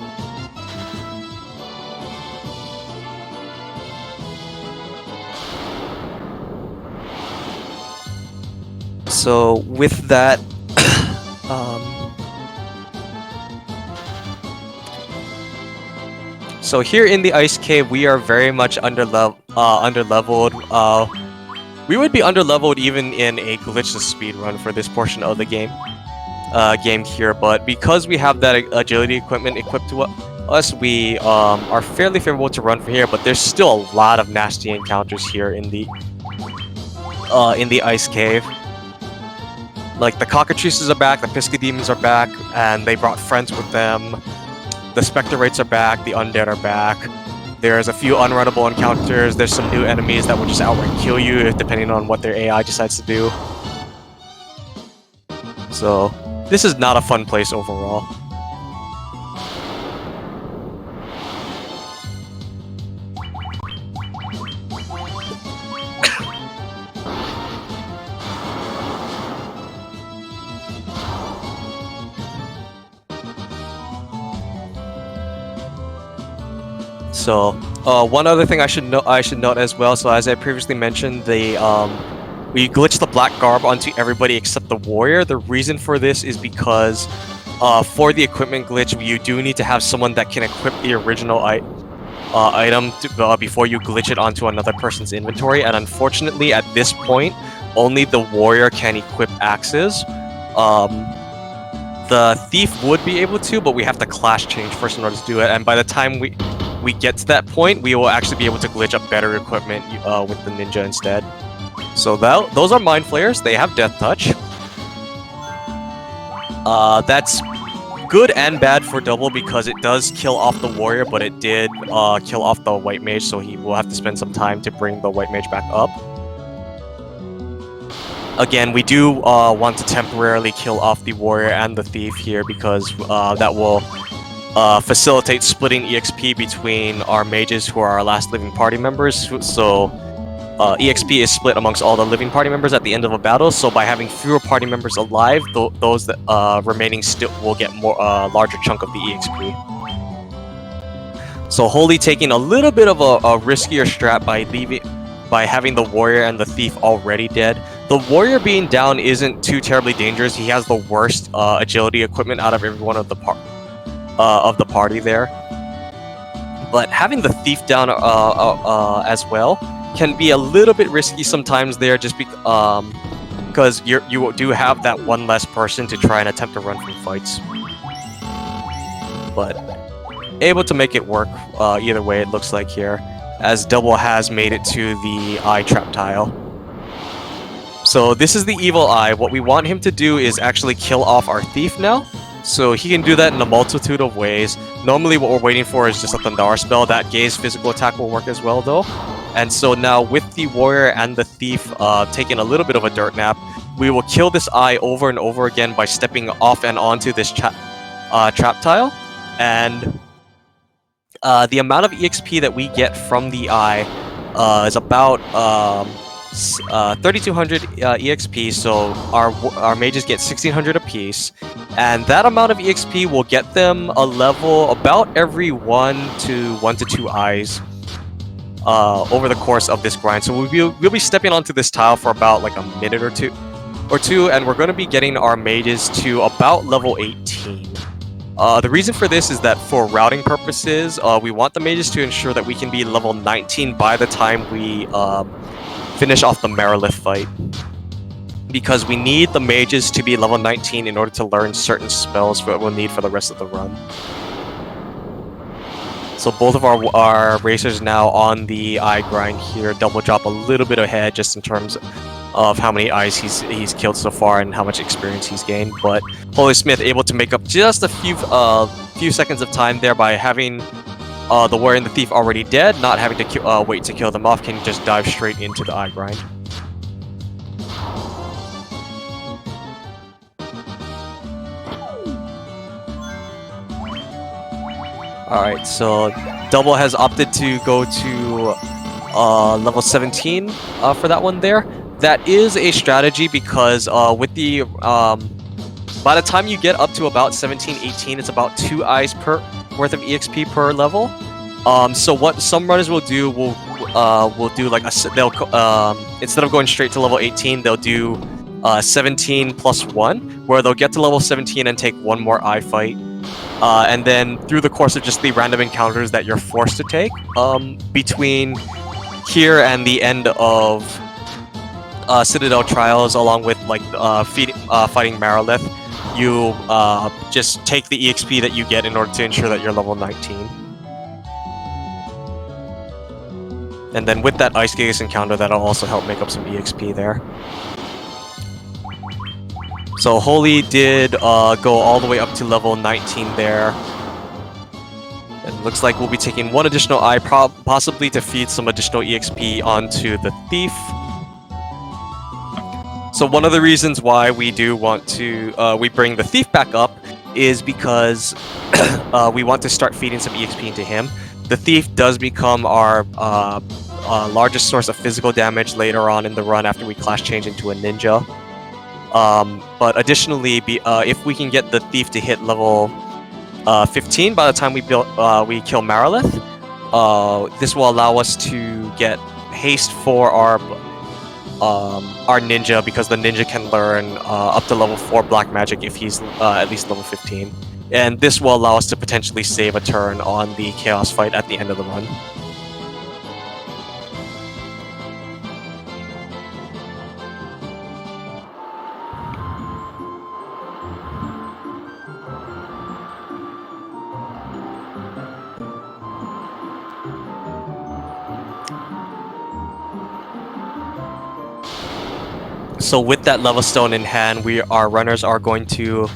So with that, so here in the Ice Cave, we are very much underleveled. We would be underleveled even in a glitchless speedrun for this portion of the game here, but because we have that agility equipment equipped to us, we are fairly favorable to run from here. But there's still a lot of nasty encounters here in the Ice Cave. Like the cockatrices are back, the Piscademons are back, and they brought friends with them. The Spectrates are back, the Undead are back. There's a few unrunnable encounters. There's some new enemies that will just outright kill you, depending on what their AI decides to do. So, this is not a fun place overall. So, one other thing I should note as well. So, as I previously mentioned, we glitched the black garb onto everybody except the warrior. The reason for this is because for the equipment glitch, you do need to have someone that can equip the original item before you glitch it onto another person's inventory. And unfortunately, at this point, only the warrior can equip axes. The thief would be able to, but we have to class change first in order to do it. And by the time we get to that point, we will actually be able to glitch up better equipment with the ninja instead. So those are Mind Flayers. They have Death Touch. That's good and bad for Double because it does kill off the warrior, but it did kill off the White Mage, so he will have to spend some time to bring the White Mage back up. Again, we do want to temporarily kill off the warrior and the thief here because that will facilitate splitting EXP between our mages who are our last living party members. So EXP is split amongst all the living party members at the end of a battle. So by having fewer party members alive, those that remaining still will get more larger chunk of the EXP. So Holy taking a little bit of a riskier strat by having the warrior and the thief already dead. The warrior being down isn't too terribly dangerous. He has the worst agility equipment out of every one of the party there. But having the thief down as well can be a little bit risky sometimes there, just because you do have that one less person to try and attempt to run from fights. But able to make it work either way, it looks like here, as Double has made it to the eye trap tile. So this is the evil eye. What we want him to do is actually kill off our thief now. So he can do that in a multitude of ways. Normally what we're waiting for is just a Thundara spell. That Gaze physical attack will work as well though. And so now with the warrior and the thief taking a little bit of a dirt nap, we will kill this eye over and over again by stepping off and onto this trap tile. And the amount of EXP that we get from the eye is about 3,200 EXP, so our mages get 1,600 apiece, and that amount of EXP will get them a level about every 1 to 2 eyes over the course of this grind. So we'll be stepping onto this tile for about like a minute or two, and we're going to be getting our mages to about level 18. The reason for this is that for routing purposes, we want the mages to ensure that we can be level 19 by the time we finish off the Merilith fight, because we need the mages to be level 19 in order to learn certain spells that we'll need for the rest of the run. So both of our racers now on the eye grind here. Double drop a little bit ahead just in terms of how many eyes he's killed so far and how much experience he's gained. But HolySmith able to make up just a few seconds of time there by having the warrior and the thief already dead, not having to wait to kill them off, can just dive straight into the eye grind. Alright, so Double has opted to go to level 17 for that one there. That is a strategy because with the by the time you get up to about 17, 18, it's about 2 eyes worth of EXP per level. So what some runners will do will do like instead of going straight to level 18, they'll do 17 plus 1, where they'll get to level 17 and take 1 more eye fight. And then through the course of just the random encounters that you're forced to take between here and the end of Citadel Trials, along with like fighting Marilith, you just take the EXP that you get in order to ensure that you're level 19. And then with that Ice Gaze encounter, that'll also help make up some EXP there. So Holy did go all the way up to level 19 there. It looks like we'll be taking 1 additional eye, possibly to feed some additional EXP onto the Thief. So one of the reasons why we do want to we bring the Thief back up is because we want to start feeding some EXP into him. The Thief does become our largest source of physical damage later on in the run after we class change into a ninja. But additionally, if we can get the Thief to hit level 15 by the time we kill Marilith, this will allow us to get haste for our ninja, because the ninja can learn up to level 4 black magic if he's at least level 15. And this will allow us to potentially save a turn on the chaos fight at the end of the run. So with that level stone in hand, our runners are going to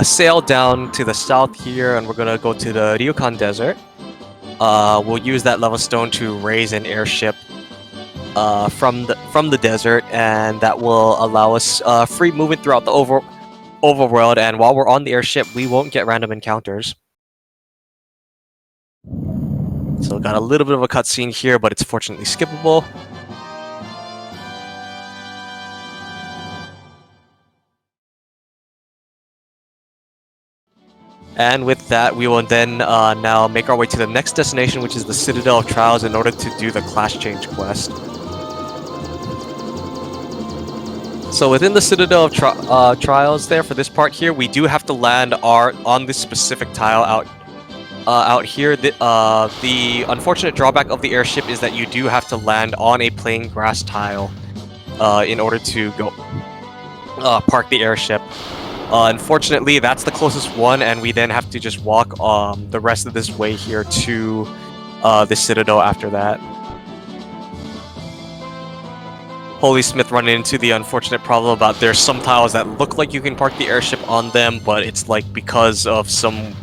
sail down to the south here, and we're going to go to the Ryukhan Desert. We'll use that level stone to raise an airship from the desert, and that will allow us free movement throughout the overworld. And while we're on the airship, we won't get random encounters. So got a little bit of a cutscene here, but it's fortunately skippable. And with that, we will then now make our way to the next destination, which is the Citadel of Trials, in order to do the class change quest. So within the Citadel of Trials there, for this part here, we do have to land on this specific tile out here. The unfortunate drawback of the airship is that you do have to land on a plain grass tile in order to go park the airship. Unfortunately, that's the closest one, and we then have to just walk the rest of this way here to the Citadel after that. HolySmith running into the unfortunate problem about there's some tiles that look like you can park the airship on them, but it's like because of some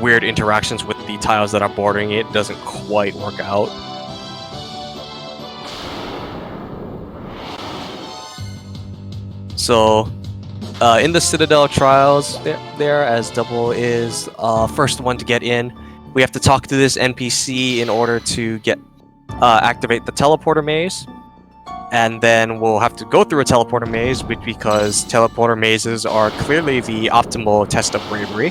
weird interactions with the tiles that are bordering it, doesn't quite work out. So in the Citadel Trials there, as Double is first one to get in, we have to talk to this NPC in order to activate the teleporter maze. And then we'll have to go through a teleporter maze, because teleporter mazes are clearly the optimal test of bravery.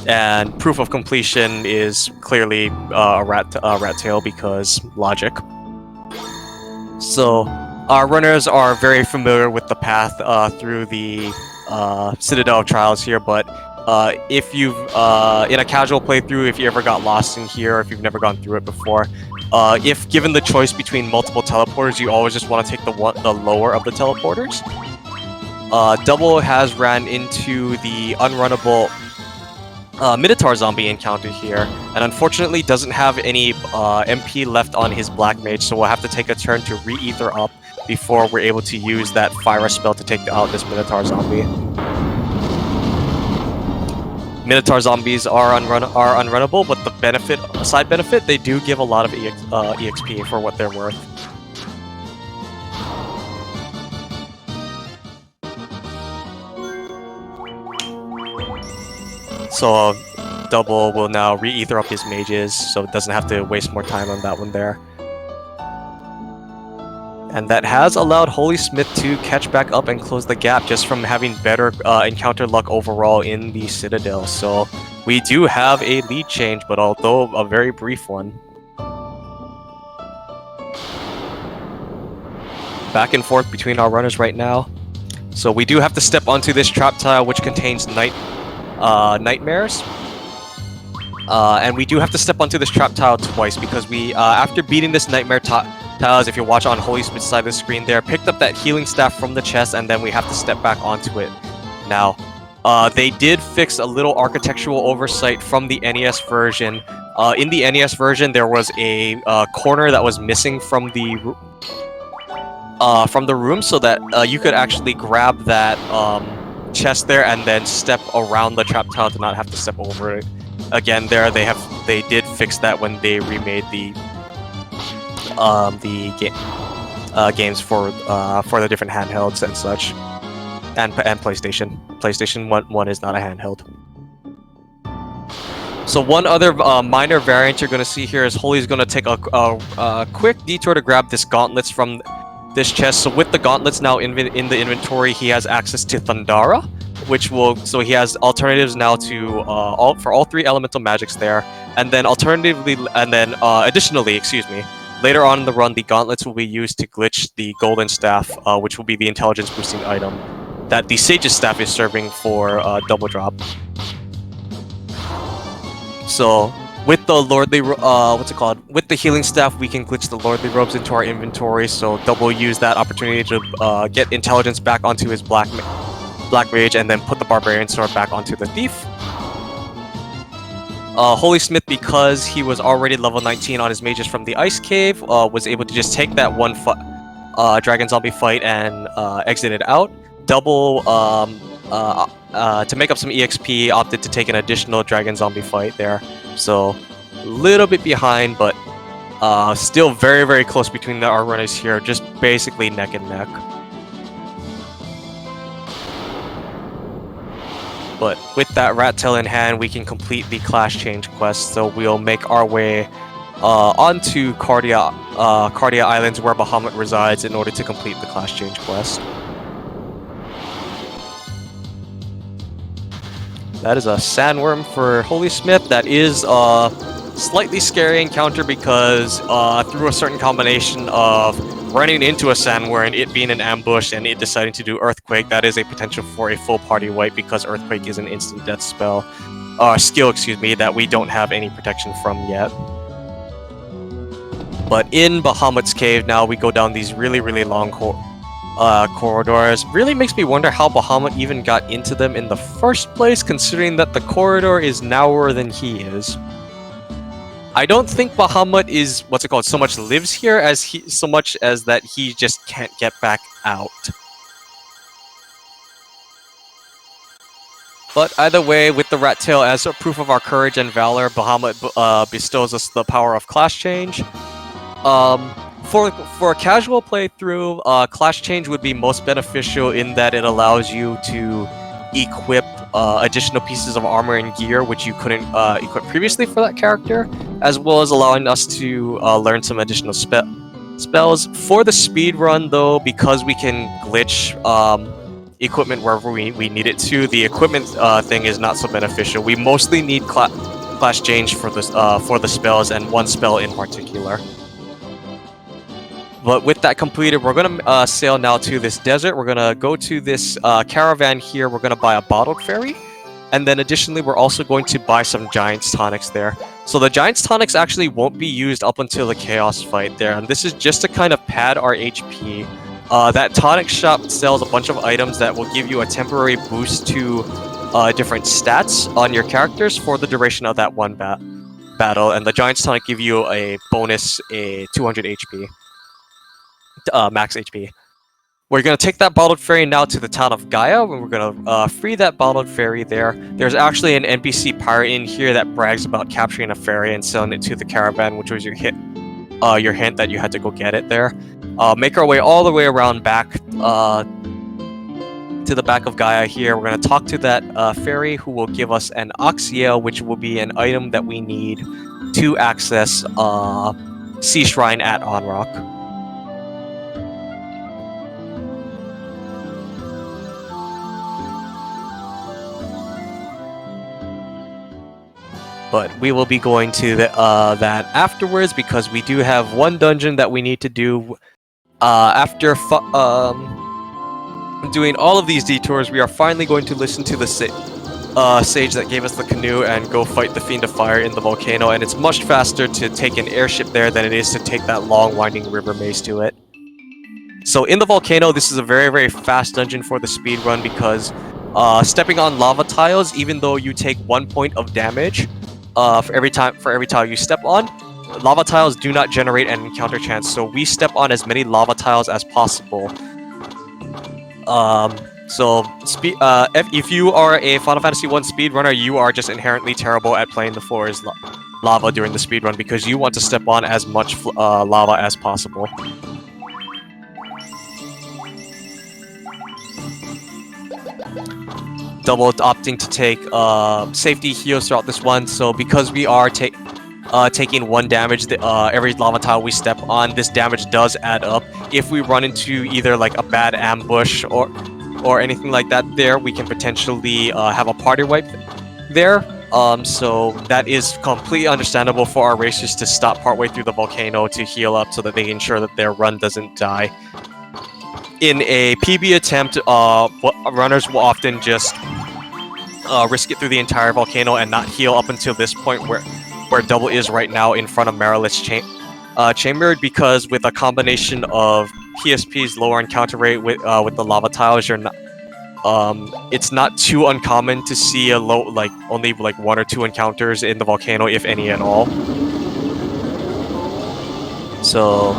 And proof of completion is clearly a rat tail, because logic. So our runners are very familiar with the path through the Citadel of Trials here, but if you've in a casual playthrough, if you ever got lost in here, or if you've never gone through it before, if given the choice between multiple teleporters, you always just want to take the lower of the teleporters. Double has ran into the unrunnable Minotaur zombie encounter here, and unfortunately doesn't have any MP left on his Black Mage, so we'll have to take a turn to re-ether up before we're able to use that Fire spell to take out this Minotaur zombie. Minotaur zombies are unrunnable, but the side benefit, they do give a lot of EXP for what they're worth. So Double will now re-ether up his mages, so it doesn't have to waste more time on that one there. And that has allowed HolySmith to catch back up and close the gap just from having better encounter luck overall in the Citadel. So we do have a lead change, but although a very brief one. Back and forth between our runners right now. So we do have to step onto this trap tile, which contains nightmares. And we do have to step onto this trap tile twice because we, after beating this nightmare tiles, if you watch on HolySmith's side of the screen there, picked up that healing staff from the chest, and then we have to step back onto it. Now, they did fix a little architectural oversight from the NES version. In the NES version, there was a corner that was missing from the room, so that you could actually grab that chest there and then step around the trap tile to not have to step over it. Again, they did fix that when they remade the games for the different handhelds and such, and PlayStation. PlayStation 1 is not a handheld. So one other minor variant you're going to see here is Holy's going to take a quick detour to grab this gauntlets from this chest. So with the gauntlets now in the inventory, he has access to Thundara, so he has alternatives now to all three elemental magics there, and then additionally, later on in the run, the gauntlets will be used to glitch the golden staff, which will be the intelligence boosting item that the Sage's staff is serving for Dubldrop. So with the lordly, with the healing staff, we can glitch the lordly robes into our inventory. So Double use that opportunity to get intelligence back onto his Black Mage, and then put the barbarian sword back onto the thief. HolySmith, because he was already level 19 on his mages from the ice cave, was able to just take that one dragon zombie fight and exit it out. Double, to make up some EXP, opted to take an additional dragon zombie fight there. So a little bit behind, but still very, very close between our runners here, just basically neck and neck. But with that rat tail in hand, we can complete the class change quest. So we'll make our way onto Cardia Islands, where Bahamut resides, in order to complete the class change quest. That is a sandworm for HolySmith. That is a slightly scary encounter because through a certain combination of running into a sandworm, it being an ambush, and it deciding to do Earthquake, that is a potential for a full party wipe because Earthquake is an instant death skill, that we don't have any protection from yet. But in Bahamut's cave now, we go down these really, really long corridors. Really makes me wonder how Bahamut even got into them in the first place, considering that the corridor is narrower than he is. I don't think Bahamut is so much lives here so much as that he just can't get back out. But either way, with the rat tail as a proof of our courage and valor, Bahamut bestows us the power of class change. For a casual playthrough, class change would be most beneficial in that it allows you to equip additional pieces of armor and gear which you couldn't equip previously for that character, as well as allowing us to learn some additional spells. For the speed run, though, because we can glitch equipment wherever we need it to, the equipment thing is not so beneficial. We mostly need class change for the spells, and one spell in particular. But with that completed, we're going to sail now to this desert. We're going to go to this caravan here. We're going to buy a bottled ferry. And then additionally, we're also going to buy some Giant's Tonics there. So the Giant's Tonics actually won't be used up until the Chaos fight there. And this is just to kind of pad our HP. That tonic shop sells a bunch of items that will give you a temporary boost to different stats on your characters for the duration of that one battle, and the Giant's Tonic give you a bonus, a 200 HP, max HP. We're going to take that bottled fairy now to the town of Gaia, and we're going to free that bottled fairy there. There's actually an NPC pirate in here that brags about capturing a fairy and selling it to the caravan, which was your hint that you had to go get it there. Make our way all the way around back to the back of Gaia here. We're going to talk to that fairy who will give us an Oxyale, which will be an item that we need to access Sea Shrine at Onrock. But we will be going to that afterwards, because we do have one dungeon that we need to do after doing all of these detours. We are finally going to listen to the sage that gave us the canoe and go fight the Fiend of Fire in the volcano, and it's much faster to take an airship there than it is to take that long winding river maze to it. So in the volcano, this is a very, very fast dungeon for the speed run, because stepping on lava tiles, even though you take 1 point of damage for every tile you step on, lava tiles do not generate an encounter chance, so we step on as many lava tiles as possible. If you are a Final Fantasy 1 speedrunner, you are just inherently terrible at playing the floor as lava during the speedrun, because you want to step on as much lava as possible. Double opting to take safety heals throughout this one, so because we are taking 1 damage every lava tile we step on, this damage does add up. If we run into either like a bad ambush or anything like that there, we can potentially have a party wipe there. So that is completely understandable for our racers to stop partway through the volcano to heal up so that they ensure that their run doesn't die. In a PB attempt, runners will often just risk it through the entire volcano and not heal up until this point where Double is right now in front of Marilith's chamber, because with a combination of PSP's lower encounter rate with the lava tiles, you're not. It's not too uncommon to see a only 1 or 2 encounters in the volcano, if any at all. So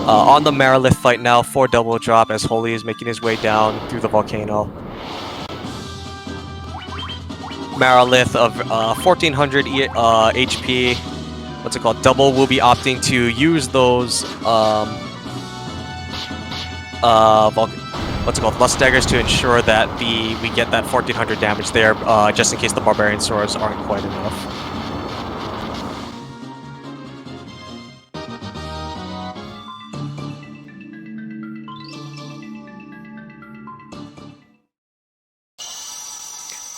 on the Marilith fight now for Dubldrop, as Holy is making his way down through the volcano. Marilith of 1400 HP. What's it called? Double will be opting to use those Lust Daggers to ensure that we get that 1400 damage there, just in case the Barbarian Swords aren't quite enough.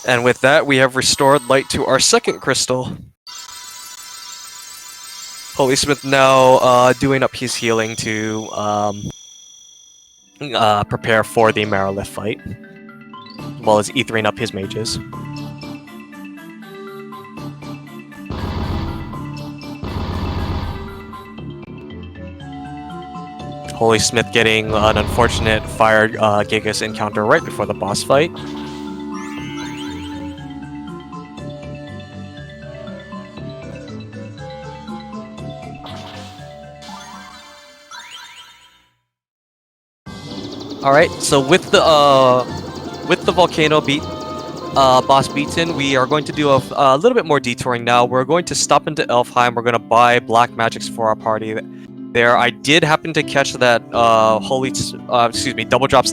And with that, we have restored light to our second crystal. HolySmith now doing up his healing to prepare for the Marilith fight, as well as ethering up his mages. HolySmith getting an unfortunate fire Gigas encounter right before the boss fight. Alright, so with the volcano boss beaten, we are going to do a little bit more detouring now. We're going to stop into Elfheim. We're going to buy black magics for our party there. I did happen to catch that Dubldrop's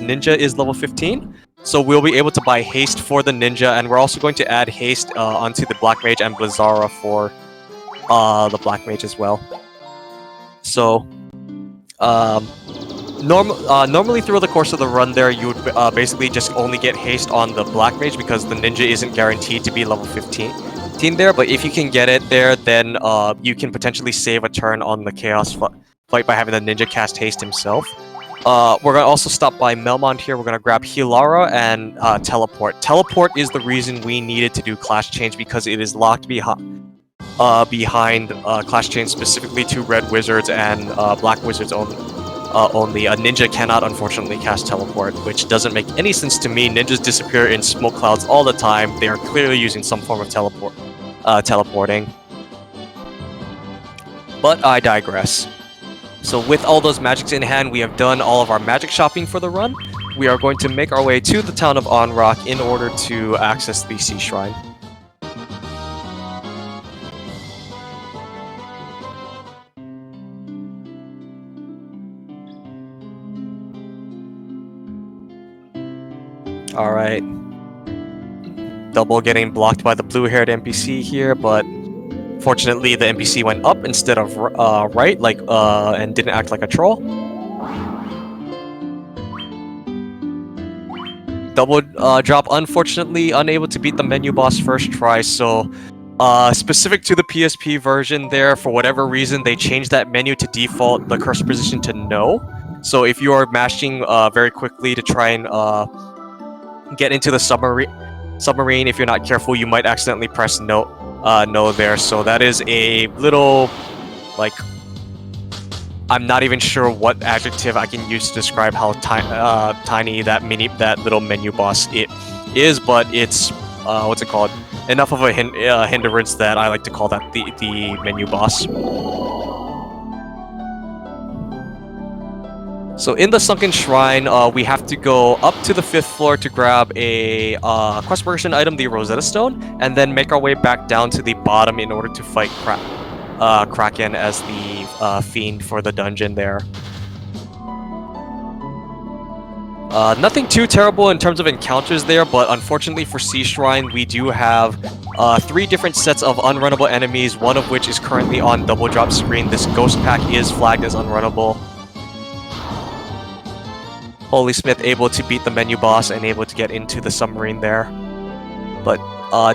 ninja is level 15, so we'll be able to buy haste for the ninja, and we're also going to add haste onto the black mage and Blizzara for the black mage as well. So normally throughout the course of the run there, you would basically just only get haste on the black mage, because the ninja isn't guaranteed to be level 15 there, but if you can get it there, then you can potentially save a turn on the chaos fight by having the ninja cast haste himself. We're going to also stop by Melmond here. We're going to grab Healara and Teleport. Teleport is the reason we needed to do Clash Change, because it is locked behind Clash Change specifically to Red Wizards and Black Wizards only. only. A ninja cannot unfortunately cast teleport, which doesn't make any sense to me. Ninjas disappear in smoke clouds all the time. They are clearly using some form of teleporting. But I digress. So with all those magics in hand, we have done all of our magic shopping for the run. We are going to make our way to the town of Onrock in order to access the Sea Shrine. Alright. Double getting blocked by the blue-haired NPC here, but fortunately the NPC went up instead of right, and didn't act like a troll. Dubldrop unfortunately unable to beat the menu boss first try, so specific to the PSP version there, for whatever reason, they changed that menu to default the cursor position to no. So if you are mashing very quickly to try and get into the submarine, if you're not careful, you might accidentally press no there. So that is a little, like, I'm not even sure what adjective I can use to describe how tiny that little menu boss it is, but it's what's it called? Enough of a hindrance that I like to call that the menu boss. So in the Sunken Shrine, we have to go up to the 5th floor to grab a quest progression item, the Rosetta Stone, and then make our way back down to the bottom in order to fight Kraken as the fiend for the dungeon there. Nothing too terrible in terms of encounters there, but unfortunately for Sea Shrine, we do have 3 different sets of unrunnable enemies, one of which is currently on Dubldrop screen. This ghost pack is flagged as unrunnable. HolySmith able to beat the menu boss and able to get into the submarine there. But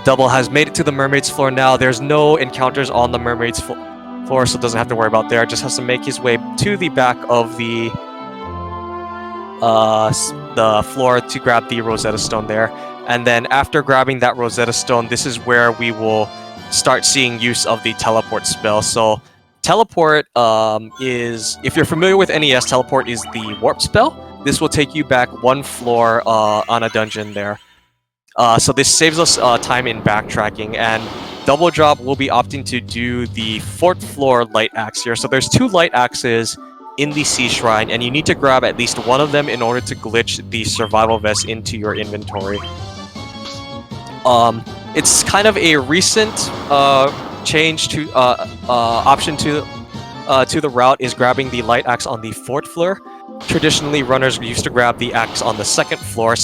Double has made it to the mermaid's floor now. There's no encounters on the mermaid's floor, so doesn't have to worry about there. Just has to make his way to the back of the floor to grab the Rosetta Stone there. And then after grabbing that Rosetta Stone, this is where we will start seeing use of the teleport spell. So teleport is, if you're familiar with NES, teleport is the warp spell. This will take you back 1 floor on a dungeon there. So this saves us time in backtracking, and Dubldrop will be opting to do the 4th floor light axe here. So there's 2 light axes in the Sea Shrine, and you need to grab at least one of them in order to glitch the survival vest into your inventory. It's kind of a recent change to option to the route is grabbing the light axe on the 4th floor. Traditionally, runners used to grab the axe on the 2nd floor.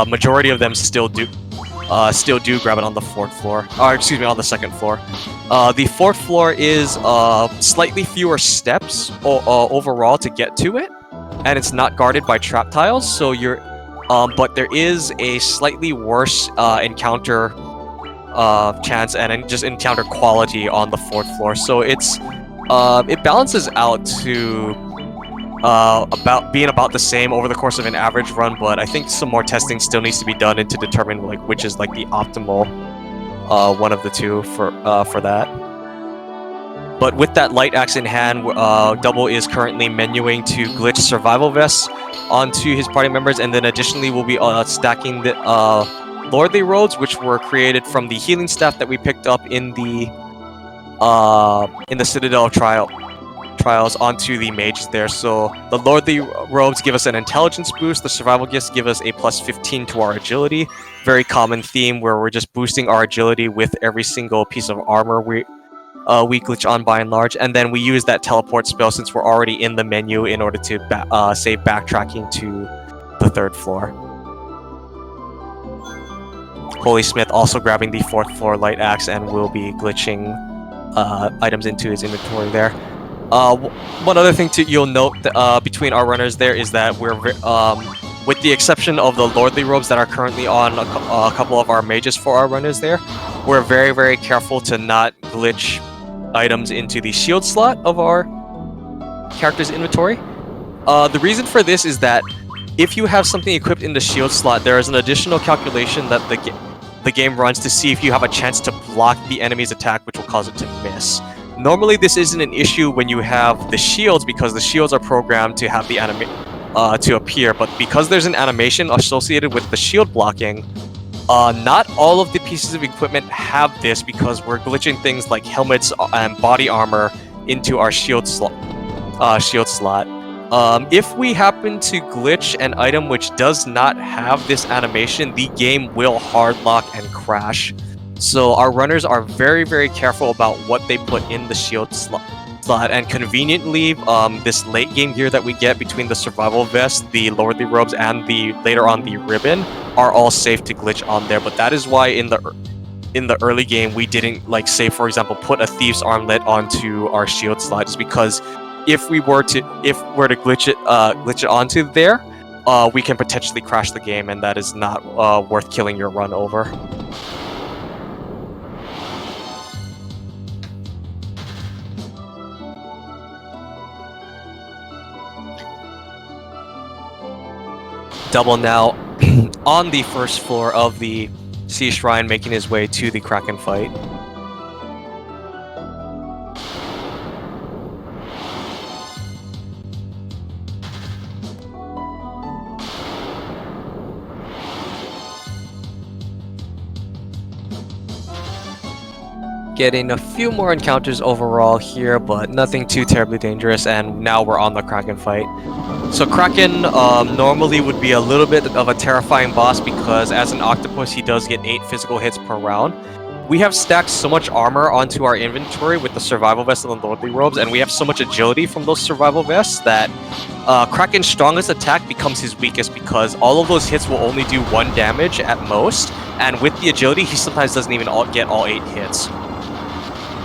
Majority of them still do grab it on the 4th floor. Or excuse me, on the 2nd floor. The 4th floor is slightly fewer steps overall to get to it, and it's not guarded by trap tiles. So but there is a slightly worse encounter chance and just encounter quality on the 4th floor. So it balances out to about the same over the course of an average run, but I think some more testing still needs to be done to determine which is the optimal one of the two for that. But with that light axe in hand, Double is currently menuing to glitch survival vests onto his party members, and then additionally we'll be stacking the lordly robes, which were created from the healing staff that we picked up in the Citadel trials onto the mages there. So the lordly robes give us an intelligence boost, the survival gifts give us a plus 15 to our agility. Very common theme where we're just boosting our agility with every single piece of armor we glitch on by and large, and then we use that teleport spell since we're already in the menu in order to save backtracking to the 3rd floor. HolySmith also grabbing the 4th floor light axe and will be glitching items into his inventory there. One other thing you'll note between our runners there is that we're, with the exception of the lordly robes that are currently on a couple of our mages for our runners there, we're very, very careful to not glitch items into the shield slot of our character's inventory. The reason for this is that if you have something equipped in the shield slot, there is an additional calculation that the game runs to see if you have a chance to block the enemy's attack, which will cause it to miss. Normally, this isn't an issue when you have the shields because the shields are programmed to have the to appear. But because there's an animation associated with the shield blocking, not all of the pieces of equipment have this because we're glitching things like helmets and body armor into our shield slot. If we happen to glitch an item which does not have this animation, the game will hard lock and crash. So our runners are very, very careful about what they put in the shield slot. And conveniently, this late game gear that we get between the survival vest, the lordly robes, and the later on the ribbon are all safe to glitch on there. But that is why in the early game we didn't, like, say for example, put a thief's armlet onto our shield slot, just because if we were to glitch it onto there, we can potentially crash the game, and that is not worth killing your run over. Double now on the first floor of the Sea Shrine, making his way to the Kraken fight. Getting a few more encounters overall here, but nothing too terribly dangerous, and now we're on the Kraken fight. So Kraken normally would be a little bit of a terrifying boss because as an octopus he does get 8 physical hits per round. We have stacked so much armor onto our inventory with the survival vest and the lordly robes, and we have so much agility from those survival vests that Kraken's strongest attack becomes his weakest because all of those hits will only do 1 damage at most, and with the agility he sometimes doesn't even get all 8 hits.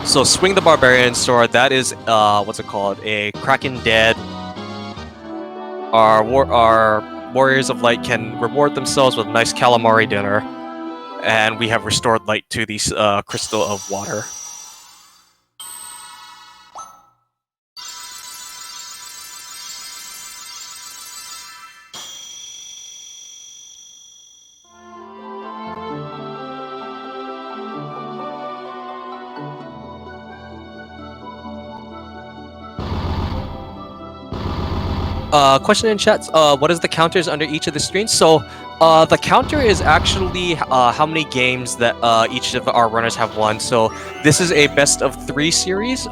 So swing the Barbarian Sword, that is, what's it called, a Kraken dead. Our Warriors of Light can reward themselves with a nice calamari dinner, and we have restored light to the Crystal of Water. Question in chat, what is the counters under each of the screens? So the counter is actually how many games that each of our runners have won. So this is a best of 3 series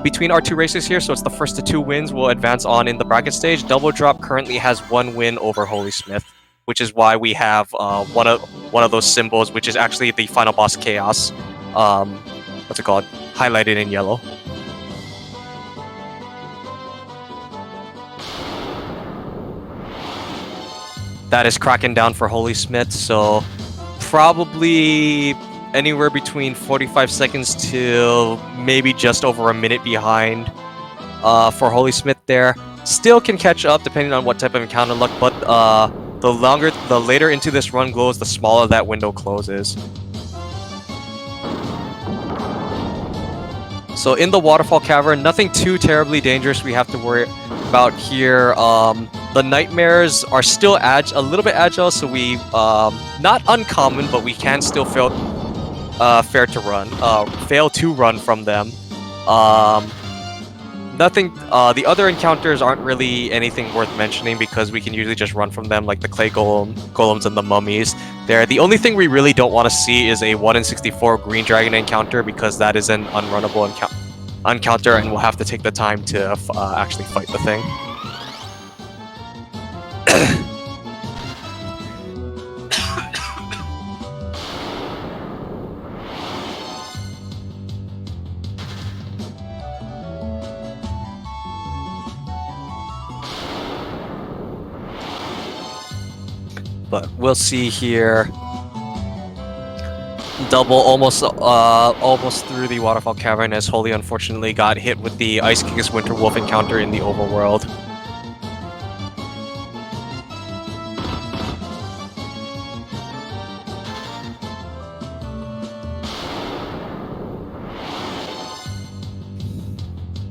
between our 2 races here. So it's the first to 2 wins will advance on in the bracket stage. Dubldrop currently has 1 win over HolySmith, which is why we have one of those symbols, which is actually the final boss Chaos. What's it called? Highlighted in yellow. That is Kraken down for HolySmith, so probably anywhere between 45 seconds to maybe just over a minute behind for HolySmith there. Still can catch up depending on what type of encounter luck, but the later into this run goes, the smaller that window closes. So in the Waterfall Cavern, nothing too terribly dangerous we have to worry about here. The Nightmares are still a little bit agile, so we not uncommon, but we can still fail to run from them. Nothing. The other encounters aren't really anything worth mentioning because we can usually just run from them, like the clay golems and the mummies. There, the only thing we really don't want to see is a 1 in 64 green dragon encounter because that is an unrunnable encounter, and we'll have to take the time to actually fight the thing. But we'll see here. Double almost through the Waterfall Cavern as Holy unfortunately got hit with the Ice King's Winter Wolf encounter in the overworld.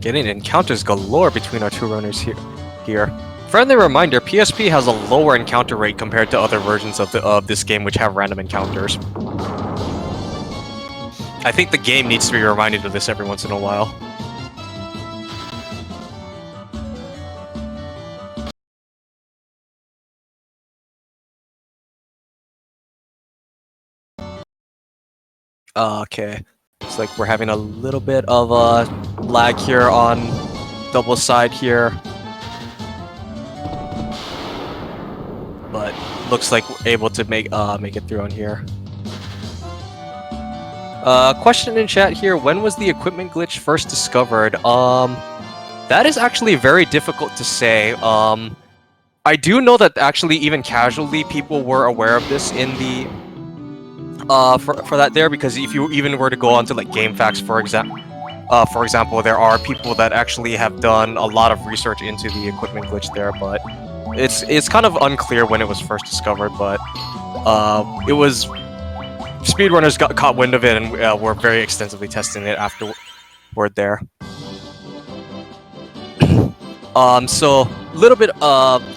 Getting encounters galore between our 2 runners here. Friendly reminder, PSP has a lower encounter rate compared to other versions of this game which have random encounters. I think the game needs to be reminded of this every once in a while. Okay. It's like we're having a little bit of a lag here on double side here. But looks like we're able to make it through on here. Question in chat here, when was the equipment glitch first discovered? That is actually very difficult to say. I do know that actually even casually people were aware of this in the for that there, because if you even were to go onto like GameFAQs for example, there are people that actually have done a lot of research into the equipment glitch there, but it's kind of unclear when it was first discovered, but it was speedrunners got caught wind of it and were very extensively testing it afterward there. So a little bit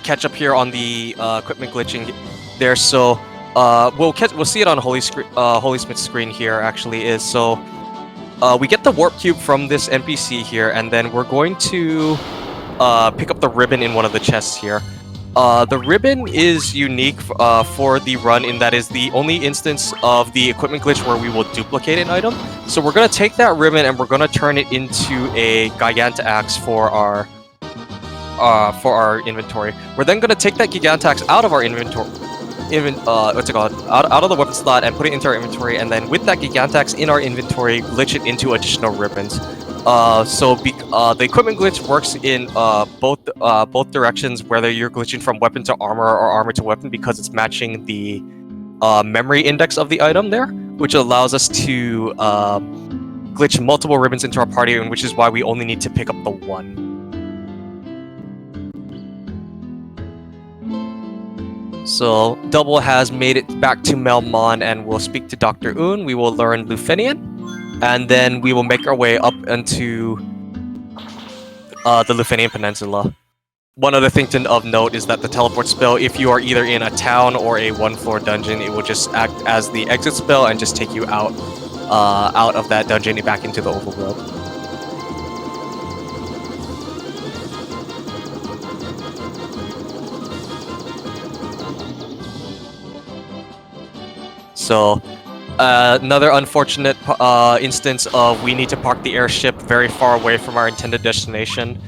catch up here on the equipment glitching there. So we'll see it on HolySmith's screen here. Actually, is so we get the warp cube from this NPC here, and then we're going to pick up the ribbon in one of the chests here. The ribbon is unique for the run in that is the only instance of the equipment glitch where we will duplicate an item. So we're going to take that ribbon and we're going to turn it into a Gigantaxe for our inventory. We're then going to take that Gigantaxe out of our inventory, out of the weapon slot and put it into our inventory, and then with that Gigantaxe in our inventory, glitch it into additional ribbons. The equipment glitch works in both directions, whether you're glitching from weapon to armor or armor to weapon, because it's matching the memory index of the item there, which allows us to glitch multiple ribbons into our party, and which is why we only need to pick up the one. So Double has made it back to Melmon and we'll speak to Dr. Un. We will learn Lufenian, and then we will make our way up into the Lufenian Peninsula. One other thing of note is that the teleport spell, if you are either in a town or a one-floor dungeon, it will just act as the exit spell and just take you out of that dungeon and back into the overworld. So, another unfortunate instance of we need to park the airship very far away from our intended destination.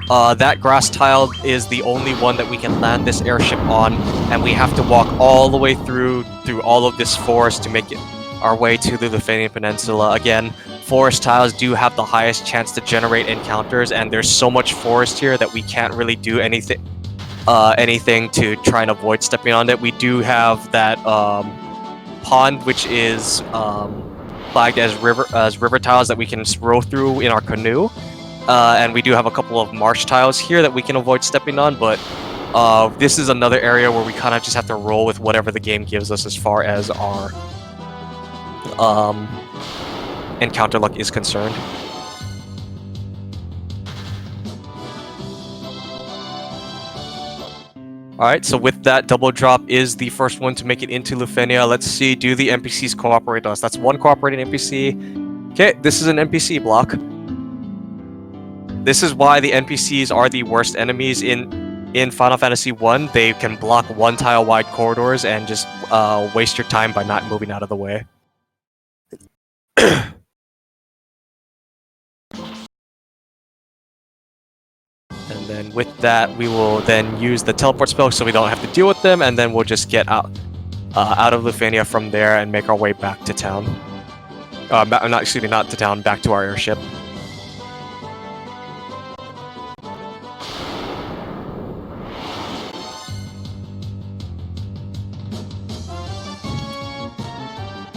That grass tile is the only one that we can land this airship on, and we have to walk all the way through all of this forest to make it our way to the Lufenian Peninsula. Again, forest tiles do have the highest chance to generate encounters, and there's so much forest here that we can't really do anything to try and avoid stepping on it. We do have that pond, which is flagged as river tiles that we can row through in our canoe, and we do have a couple of marsh tiles here that we can avoid stepping on, but this is another area where we kind of just have to roll with whatever the game gives us as far as our encounter luck is concerned. Alright, so with that, Dubldrop is the first one to make it into Lufenia. Let's see, do the NPCs cooperate with us? That's one cooperating NPC. Okay, this is an NPC block. This is why the NPCs are the worst enemies in Final Fantasy 1. They can block one tile wide corridors and just waste your time by not moving out of the way. And then with that, we will then use the teleport spell so we don't have to deal with them, and then we'll just get out of Lufenia from there and make our way back to town. Not to town, back to our airship.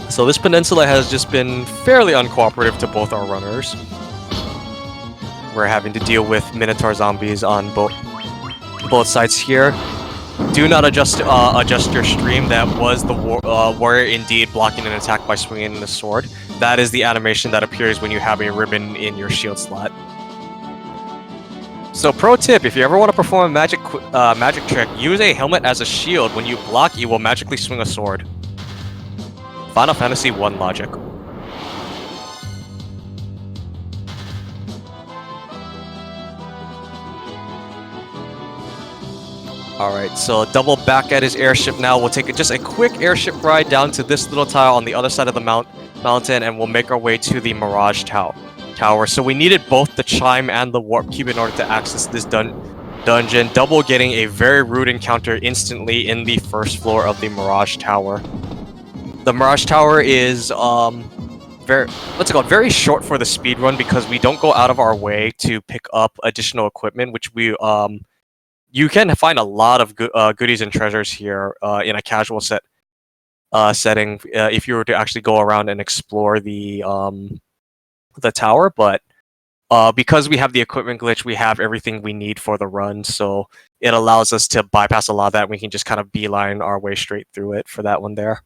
So this peninsula has just been fairly uncooperative to both our runners. We're having to deal with Minotaur zombies on both sides here. Do not adjust your stream. That was the warrior indeed blocking an attack by swinging the sword. That is the animation that appears when you have a ribbon in your shield slot. So pro tip, if you ever want to perform a magic trick, use a helmet as a shield. When you block, you will magically swing a sword. Final Fantasy 1 logic. Alright, so Double back at his airship now. We'll take just a quick airship ride down to this little tile on the other side of the mountain, and we'll make our way to the Mirage Tower. So we needed both the Chime and the Warp Cube in order to access this dungeon. Double getting a very rude encounter instantly in the first floor of the Mirage Tower. The Mirage Tower is very short for the speed run because we don't go out of our way to pick up additional equipment, which you can find a lot of goodies and treasures here in a casual setting if you were to actually go around and explore the tower. But because we have the equipment glitch, we have everything we need for the run, so it allows us to bypass a lot of that. We can just kind of beeline our way straight through it for that one there.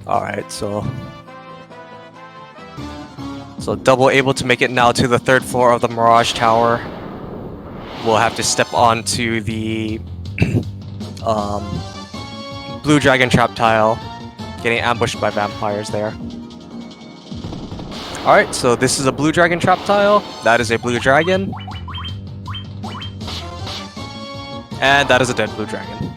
Alright, so Double able to make it now to the third floor of the Mirage Tower. We'll have to step onto the Blue Dragon Trap tile, getting ambushed by vampires there. Alright, so this is a Blue Dragon Trap tile. That is a Blue Dragon. And that is a dead Blue Dragon.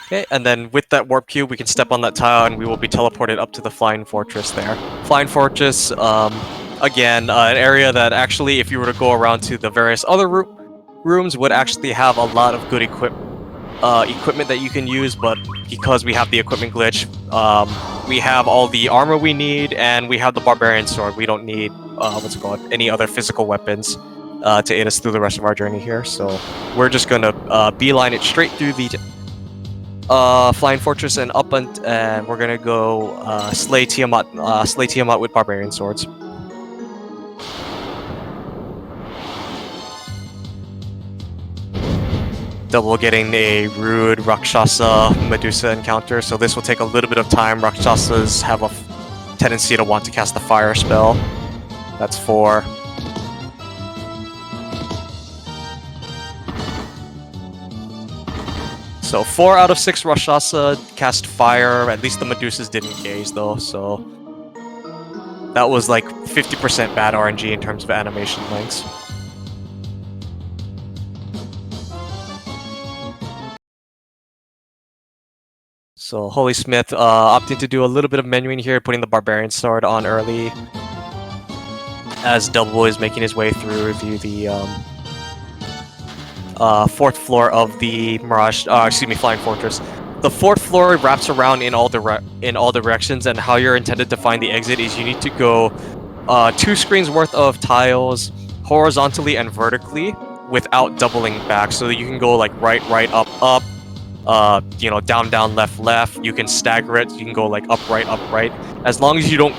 Okay, and then with that Warp Cube, we can step on that tile and we will be teleported up to the Flying Fortress there. Flying Fortress, again, an area that actually, if you were to go around to the various other rooms, would actually have a lot of good equipment that you can use, but because we have the equipment glitch, we have all the armor we need, and we have the Barbarian Sword. We don't need, any other physical weapons to aid us through the rest of our journey here, so we're just gonna beeline it straight through the Flying Fortress and up, and we're gonna go slay Tiamat with Barbarian Swords. Double getting a rude Rakshasa Medusa encounter, so this will take a little bit of time. Rakshasas have a tendency to want to cast the fire spell. That's 4. So 4 out of 6 Rakshasa cast fire. At least the Medusas didn't gaze though, so that was like 50% bad RNG in terms of animation lengths. So HolySmith opting to do a little bit of menuing here, putting the Barbarian Sword on early, as Double is making his way through the 4th floor of the Flying Fortress. The 4th floor wraps around in all directions, and how you're intended to find the exit is you need to go 2 screens worth of tiles horizontally and vertically without doubling back, so that you can go like right, up, down, left. You can stagger it. You can go like up, right. As long as you don't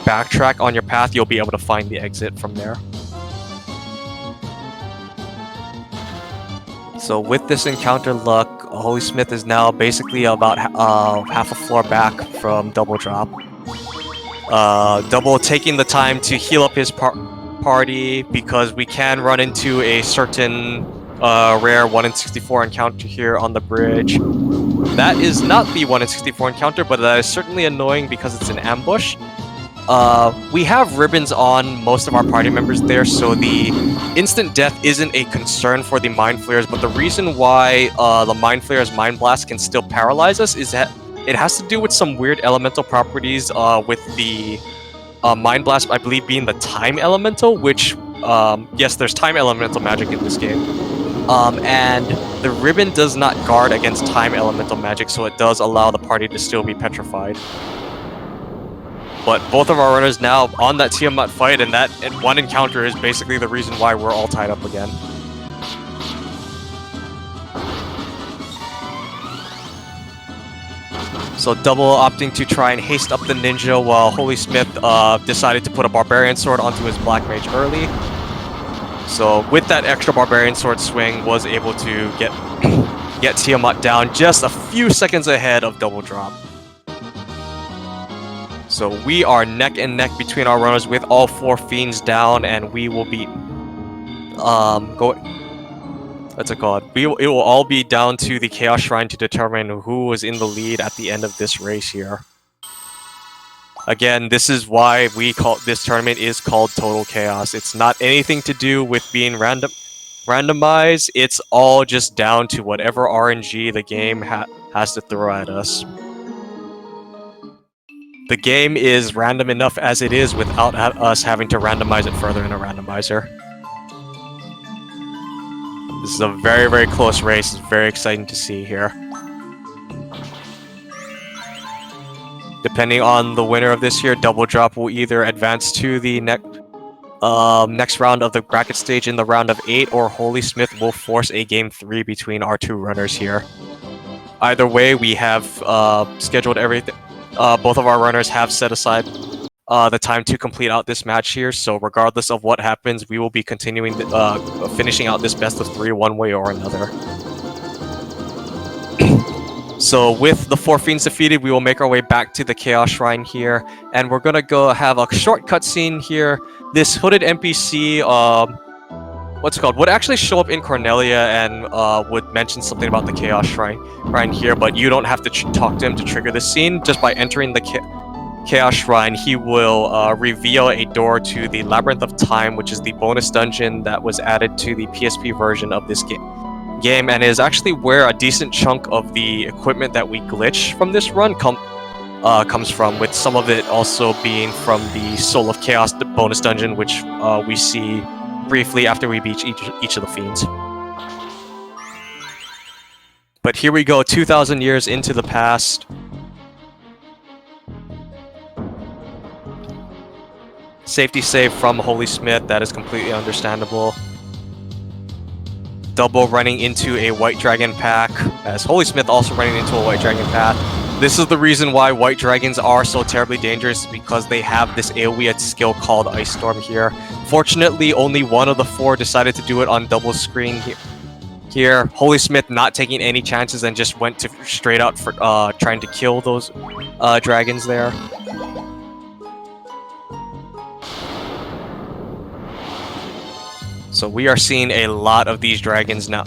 backtrack on your path, you'll be able to find the exit from there. So with this encounter luck, HolySmith is now basically about half a floor back from Dubldrop. Double taking the time to heal up his party because we can run into a certain rare 1 in 64 encounter here on the bridge. That is not the 1 in 64 encounter, but that is certainly annoying because it's an ambush. We have ribbons on most of our party members there, so the instant death isn't a concern for the Mind Flayers, but the reason why the Mind Flayer's Mind Blast can still paralyze us is that it has to do with some weird elemental properties, with the Mind Blast, I believe, being the Time Elemental, which, yes, there's Time Elemental magic in this game. And the ribbon does not guard against Time Elemental magic, so it does allow the party to still be petrified. But both of our runners now on that Tiamat fight, and that one encounter is basically the reason why we're all tied up again. So Double opting to try and haste up the ninja, while HolySmith decided to put a Barbarian Sword onto his Black Mage early. So with that extra Barbarian Sword swing, was able to get Tiamat down just a few seconds ahead of Dubldrop. So we are neck and neck between our runners with all 4 fiends down, and we will be what's it called? It will all be down to the Chaos Shrine to determine who is in the lead at the end of this race here. Again, this is why this tournament is called Total Chaos. It's not anything to do with being randomized. It's all just down to whatever RNG the game has to throw at us. The game is random enough as it is without us having to randomize it further in a randomizer. This is a very, very close race. It's very exciting to see here. Depending on the winner of this here, Dubldrop will either advance to the next round of the bracket stage in the round of 8, or HolySmith will force a game 3 between our 2 runners here. Either way, we have scheduled everything. Both of our runners have set aside the time to complete out this match here, so regardless of what happens, we will be continuing finishing out this best of 3 one way or another. So with the 4 fiends defeated, we will make our way back to the Chaos Shrine here, and we're gonna go have a short cutscene here. This hooded NPC, would actually show up in Cornelia and would mention something about the Chaos Shrine here, but you don't have to talk to him to trigger this scene. Just by entering the Chaos Shrine, he will reveal a door to the Labyrinth of Time, which is the bonus dungeon that was added to the PSP version of this game, and is actually where a decent chunk of the equipment that we glitch from this run comes from, with some of it also being from the Soul of Chaos bonus dungeon, which we see briefly after we beat each of the fiends. But here we go, 2,000 years into the past. Safety save from HolySmith, that is completely understandable. Double running into a White Dragon pack, as HolySmith also running into a White Dragon path. This is the reason why White Dragons are so terribly dangerous, because they have this AoE skill called Ice Storm here. Fortunately, only one of the 4 decided to do it on double screen here. HolySmith not taking any chances and just went to straight out for trying to kill those dragons there. So we are seeing a lot of these dragons now.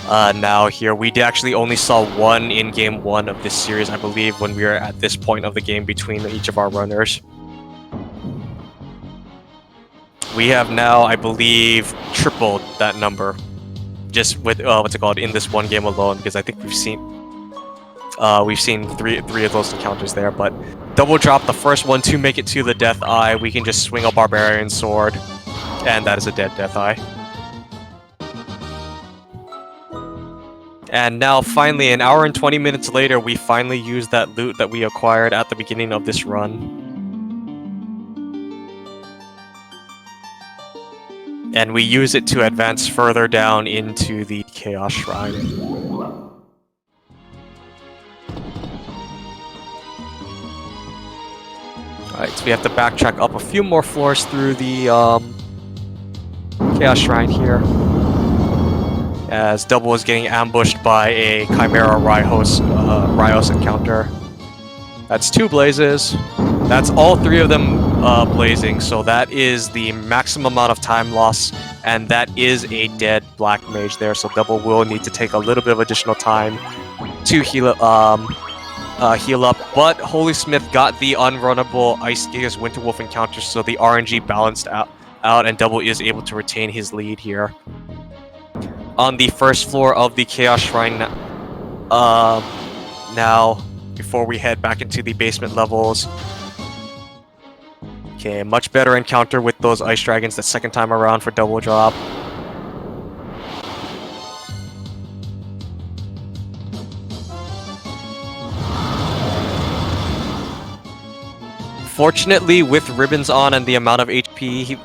Now here, we actually only saw one in game 1 of this series, I believe, when we were at this point of the game between each of our runners. We have now, I believe, tripled that number, just with in this one game alone, because I think we've seen three of those encounters there. But Dubldrop, the first one to make it to the Death Eye, we can just swing a Barbarian Sword, and that is a dead Death Eye. And now, finally, an hour and 20 minutes later, we finally used that loot that we acquired at the beginning of this run. And we use it to advance further down into the Chaos Shrine. Alright, so we have to backtrack up a few more floors through the Chaos Shrine here, as Double is getting ambushed by a Chimera Ryos encounter. That's 2 blazes. That's all 3 of them blazing, so that is the maximum amount of time loss, and that is a dead Black Mage there, so Double will need to take a little bit of additional time to heal up, but HolySmith got the unrunnable Ice Gigas Winterwolf encounter, so the RNG balanced out, and Double is able to retain his lead here. On the first floor of the Chaos Shrine now, before we head back into the basement levels. Okay, much better encounter with those Ice Dragons the second time around for Dubldrop. Fortunately, with ribbons on and the amount of HP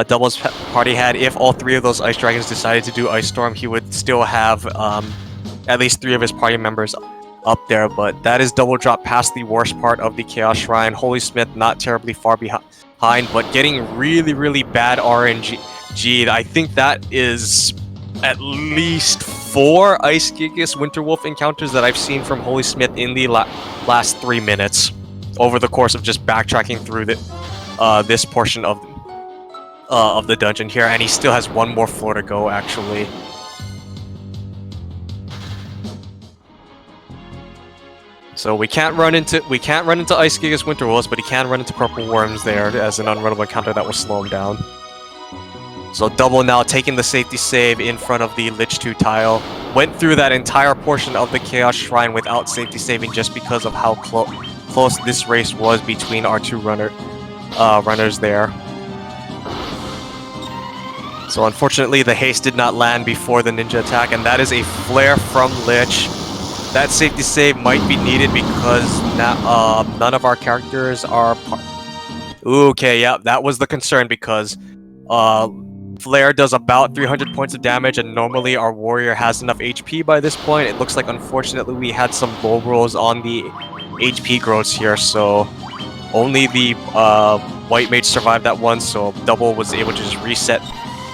Double's party had, if all 3 of those Ice Dragons decided to do Ice Storm, he would still have at least 3 of his party members up there. But that is Dubldrop past the worst part of the Chaos Shrine. HolySmith not terribly far behind, but getting really, really bad RNG. I think that is at least 4 Ice Gigas Winterwolf encounters that I've seen from HolySmith in the last 3 minutes. over the course of just backtracking through this portion of the dungeon here, and he still has one more floor to go actually. So we can't run into Ice Gigas Winter Wolves, but he can run into Purple Worms there as an unrunnable encounter that will slow him down. So Double now taking the safety save in front of the Lich 2 tile. Went through that entire portion of the Chaos Shrine without safety saving just because of how close this race was between our two runners there. So unfortunately the haste did not land before the ninja attack, and that is a flare from Lich. That safety save might be needed because none of our characters are okay, yeah, that was the concern because Flare does about 300 points of damage, and normally our warrior has enough HP by this point. It looks like unfortunately we had some low rolls on the HP growths here, so only the white mage survived that one, so Double was able to just reset.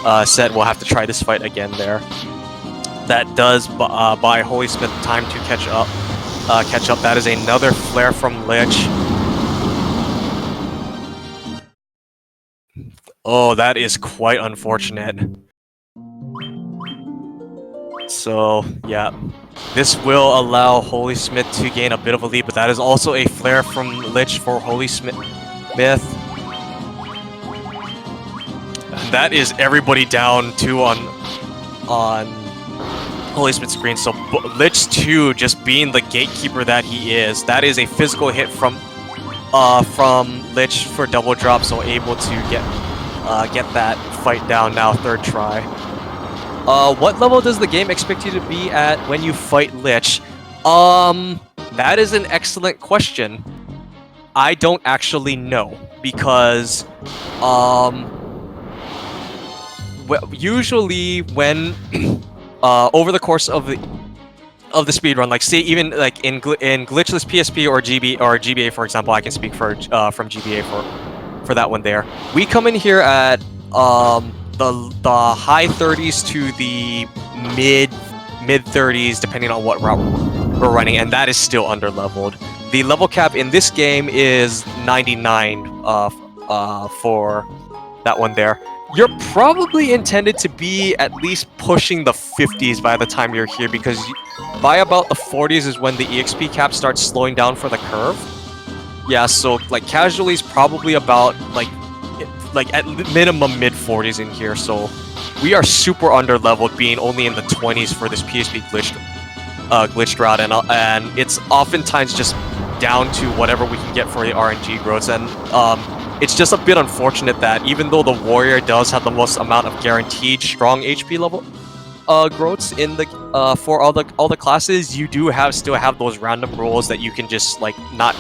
We'll have to try this fight again there. That does buy HolySmith time to catch up. That is another flare from Lich. Oh, that is quite unfortunate. So, yeah. This will allow HolySmith to gain a bit of a lead, but that is also a flare from Lich for HolySmith. And that is everybody down 2 on HolySmith's screen. So Lich 2, just being the gatekeeper that he is, that is a physical hit from Lich for Dubldrop, so able to get that fight down now, 3rd try. What level does the game expect you to be at when you fight Lich? That is an excellent question. I don't actually know, because usually when over the course of the speedrun, like say even like in glitchless PSP or GBA, for example, I can speak for from GBA for that one there. We come in here at the high 30s to the mid 30s, depending on what route we're running, and that is still under leveled. The level cap in this game is 99 for that one there. You're probably intended to be at least pushing the 50s by the time you're here, because by about the 40s is when the EXP cap starts slowing down for the curve. Yeah, so like casually is probably about like at minimum mid 40s in here. So we are super under leveled, being only in the 20s for this PSP glitched route, and it's oftentimes just down to whatever we can get for the RNG growths. And it's just a bit unfortunate that even though the warrior does have the most amount of guaranteed strong HP level growths in the for all the classes, you do still have those random rolls that you can just like not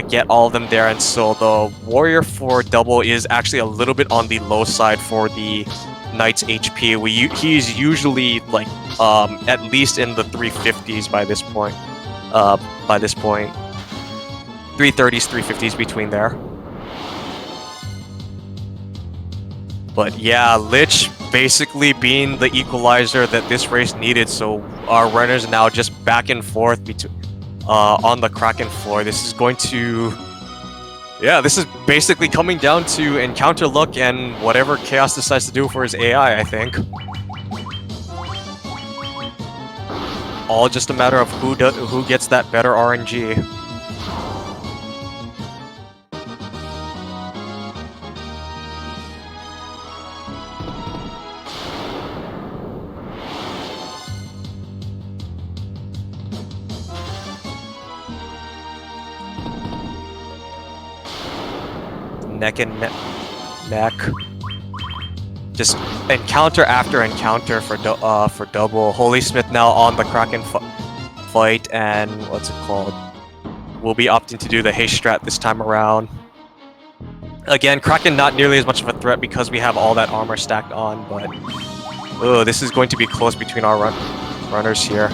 get all of them there, and so the warrior for Double is actually a little bit on the low side for the knight's HP. He's usually like at least in the 350s by this point. 330s, 350s between there. But yeah, Lich basically being the equalizer that this race needed, so our runners now just back and forth on the Kraken floor. This is going to... yeah, this is basically coming down to encounter luck and whatever Chaos decides to do for his AI, I think. All just a matter of who gets that better RNG. Neck and neck. Just encounter after encounter for Double. HolySmith now on the Kraken fight, and what's it called? We'll be opting to do the haste strat this time around. Again, Kraken not nearly as much of a threat because we have all that armor stacked on, but this is going to be close between our runners here.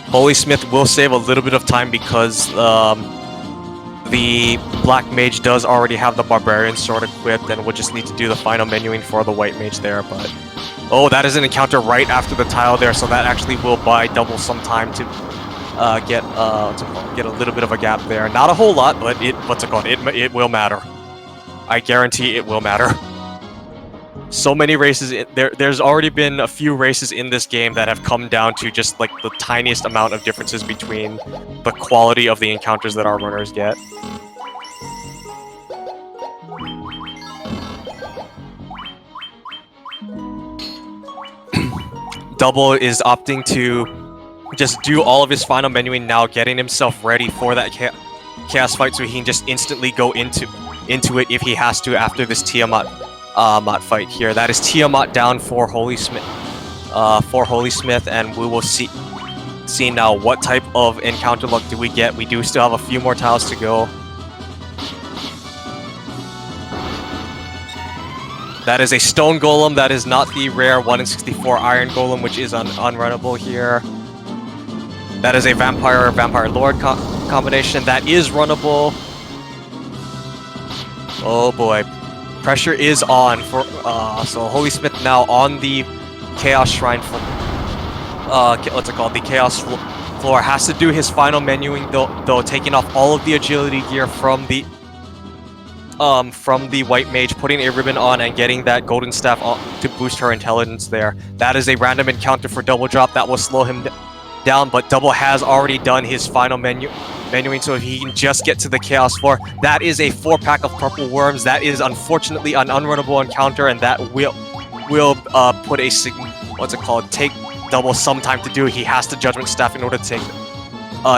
HolySmith will save a little bit of time because the Black Mage does already have the Barbarian Sword equipped, and we'll just need to do the final menuing for the White Mage there, but... oh, that is an encounter right after the tile there, so that actually will buy Double some time to get a little bit of a gap there. Not a whole lot, but it will matter. I guarantee it will matter. So many races. There's already been a few races in this game that have come down to just like the tiniest amount of differences between the quality of the encounters that our runners get. Double is opting to just do all of his final menuing now, getting himself ready for that chaos fight so he can just instantly go into it if he has to after this Tiamat fight here. That is Tiamat down for HolySmith, and we will see now what type of encounter luck do we get. We do still have a few more tiles to go. That is a stone golem. That is not the rare 1 in 64 iron golem, which is unrunnable here. That is a vampire lord combination that is runnable. Oh boy, pressure is on for so HolySmith now on the chaos shrine for what's it called? The chaos floor. Has to do his final menuing though, taking off all of the agility gear from the white mage, putting a ribbon on and getting that golden staff on to boost her intelligence there. That is a random encounter for Dubldrop that will slow him down, but Double has already done his final menuing, so if he can just get to the chaos floor. That is a 4-pack of purple worms. That is unfortunately an unrunnable encounter, and that will put a take Double some time to do. He has to judgment staff in order to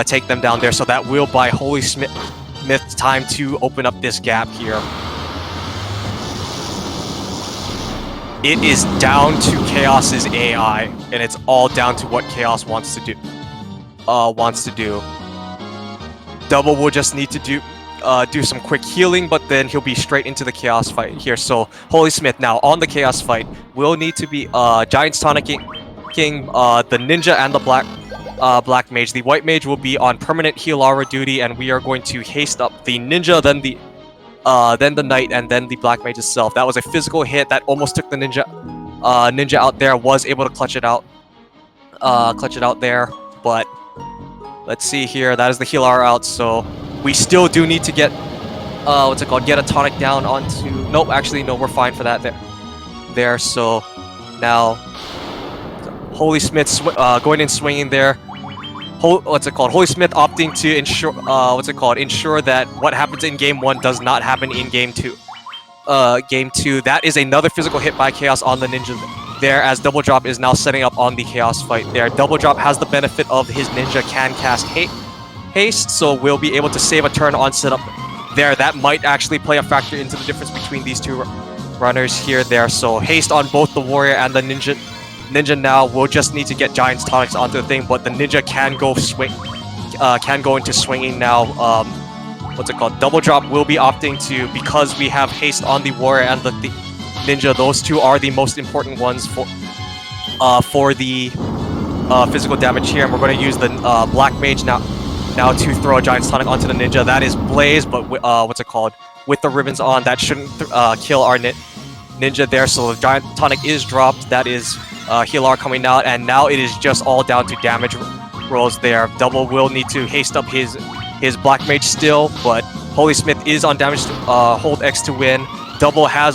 take them down there, so that will buy HolySmith time to open up this gap here. It is down to Chaos's AI, and it's all down to what Chaos wants to do. Double will just need to do some quick healing, but then he'll be straight into the Chaos fight here. So HolySmith now on the Chaos fight will need to be Giant's Tonicking the Ninja and the Black Mage. The White Mage will be on permanent heal aura duty, and we are going to haste up the Ninja, then the Knight, and then the Black Mage itself. That was a physical hit that almost took the Ninja out there. Was able to clutch it out there, but let's see here. That is the heal aura out, so we still do need to get get a tonic down onto. Nope, actually no, we're fine for that there. So now HolySmith going and swinging there. HolySmith opting to ensure that what happens in game 1 does not happen in game 2. That is another physical hit by Chaos on the Ninja there, as Dubldrop is now setting up on the Chaos fight there. Dubldrop has the benefit of his Ninja can cast haste, so we'll be able to save a turn on setup there. That might actually play a factor into the difference between these two runners here there. So haste on both the Warrior and the Ninja now. We'll just need to get Giant's Tonics onto the thing, but the Ninja can go into swinging now. Dubldrop will be opting to, because we have haste on the Warrior and the Ninja, those two are the most important ones for the physical damage here, and we're going to use the Black Mage now to throw a Giant's Tonic onto the Ninja. That is Blaze, but with the ribbons on, that shouldn't kill our Ninja there, so the Giant Tonic is dropped. That is Healar coming out, and now it is just all down to damage rolls there. Double will need to haste up his Black Mage still, but HolySmith is on damage to hold X to win. Double has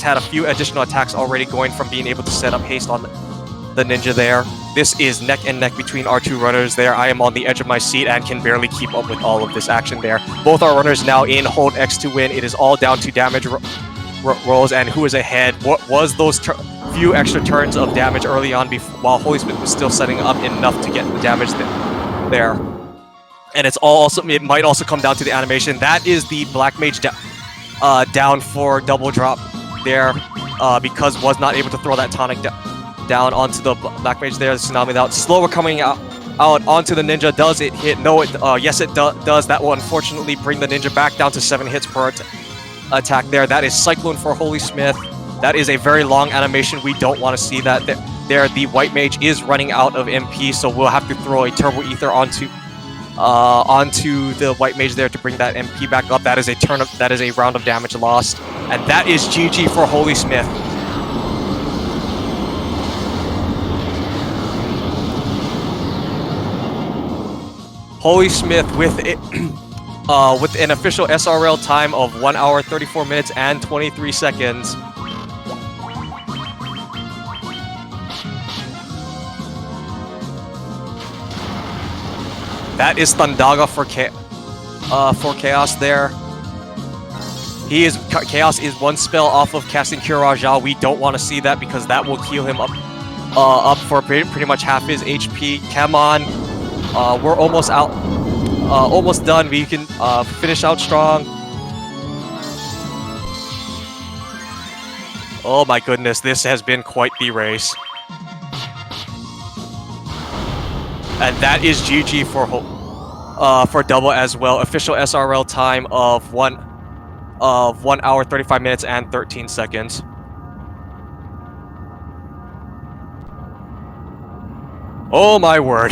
had a few additional attacks already going from being able to set up haste on the Ninja there. This is neck and neck between our two runners there. I am on the edge of my seat and can barely keep up with all of this action there. Both our runners now in hold X to win. It is all down to damage rolls and who is ahead. What was those few extra turns of damage early on while HolySmith was still setting up enough to get the damage there. And it might also come down to the animation. That is the Black Mage down for Dubldrop there, because was not able to throw that tonic down onto the Black Mage there. The Tsunami out. Slower coming out onto the Ninja. Does it hit? No, yes it does. That will unfortunately bring the Ninja back down to 7 hits per attack there. That is Cyclone for HolySmith. That is a very long animation. We don't want to see that there. The White Mage is running out of MP, so we'll have to throw a Turbo Ether onto the White Mage there to bring that MP back up. That is a round of damage lost, and that is GG for HolySmith. HolySmith with it. With an official SRL time of 1 hour 34 minutes and 23 seconds. That is Thundaga for Chaos there. Chaos is one spell off of casting Cure Raja. We don't want to see that because that will heal him up for pretty much half his HP. Come on, we're almost out. Almost done. We can finish out strong. Oh my goodness, this has been quite the race. And that is GG for double as well. Official SRL time of 1 hour 35 minutes and 13 seconds. Oh my word.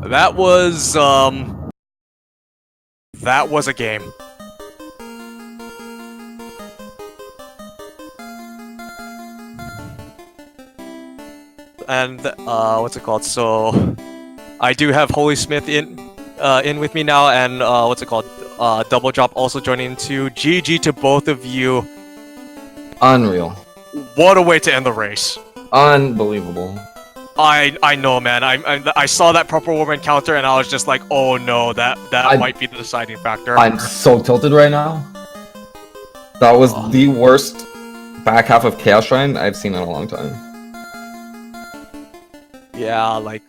That was a game. And what's it called? So I do have HolySmith in with me now, and what's it called? Dubldrop also joining too. GG to both of you. Unreal. What a way to end the race. Unbelievable. I know, man. I saw that Purple Woman counter and I was just like, oh no, that might be the deciding factor. I'm so tilted right now. That was the worst back half of Chaos Shrine I've seen in a long time. Yeah, like,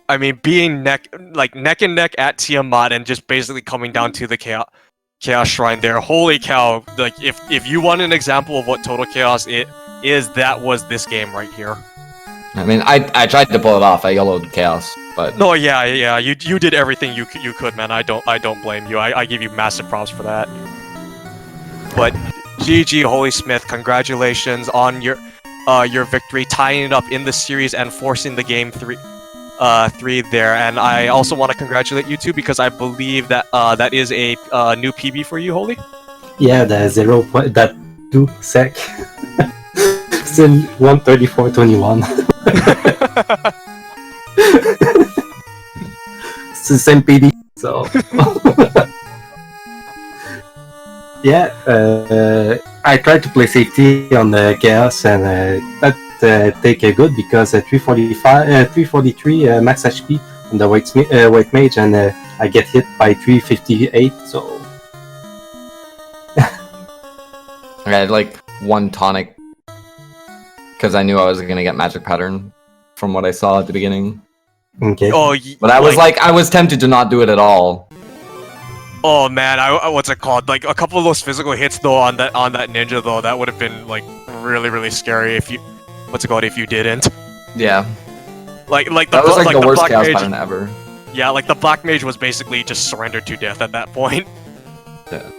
I mean, being neck and neck at Tiamat and just basically coming down to the Chaos Shrine there. Holy cow! Like, if you want an example of what Total Chaos is, that was this game right here. I mean, I tried to pull it off. I yellowed Chaos, but no, yeah, you did everything you could, man. I don't blame you. I give you massive props for that. But GG HolySmith, congratulations on your victory, tying it up in the series and forcing the game 3 there. And I also want to congratulate you too because I believe that that is a new PB for you, Holy. Yeah, the 2 sec. Still 134.21. It's the same PD, so yeah. I tried to play safety on the Chaos and that take a good because 343 max HP on the white mage and I get hit by 358. So I had like one tonic because I knew I was gonna get magic pattern from what I saw at the beginning. Okay. Oh, but I was I was tempted to not do it at all. Oh man, what's it called? Like a couple of those physical hits though on that ninja though, that would have been like really scary if you, what's it called, if you didn't. Yeah. Like that was like the worst black chaos mage, pattern ever. Yeah, like the black mage was basically just surrendered to death at that point. Yeah.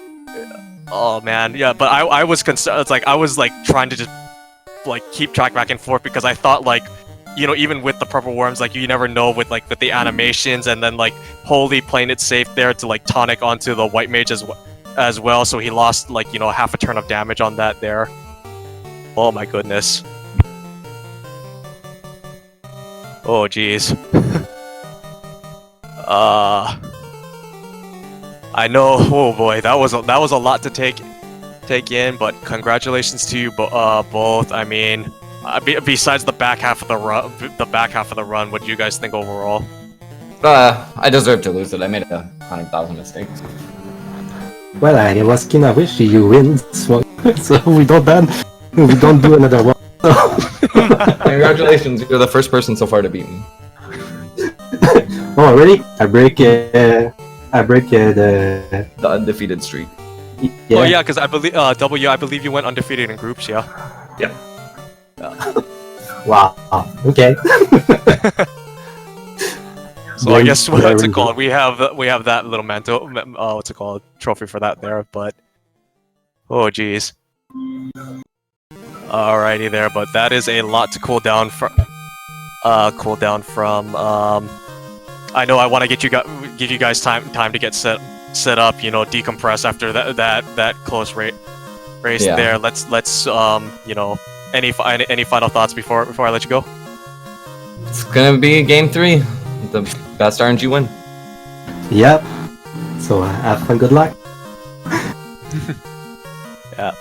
Oh man, yeah, but I was concerned. It's like I was like trying to just like keep track back and forth because I thought like, you know, even with the purple worms, like you never know with the animations and then like Holy playing it safe there to like tonic onto the white mage as well, so he lost like, you know, half a turn of damage on that there. Oh my goodness. Oh jeez. I know. Oh boy, that was a lot to take in, but congratulations to you both. I mean, besides the back half of the run, what do you guys think overall? I deserve to lose it. I made 100,000 mistakes. Well, I was kinda wish you win this one, so we don't do another one. Congratulations, you're the first person so far to beat me. Oh really? I break the undefeated streak. Yeah. Oh yeah, because I believe I believe you went undefeated in groups, yeah. Yeah. Wow. Okay. So I guess what's it called? We have that little what's it called, trophy for that there, but oh geez. Alrighty there, but that is a lot to cool down from. I know I want to give you guys time to get set up, you know, decompress after that close race there. Let's you know, any final thoughts before I let you go? It's gonna be game 3. The best RNG win. Yep. So have fun. Good luck. Yeah.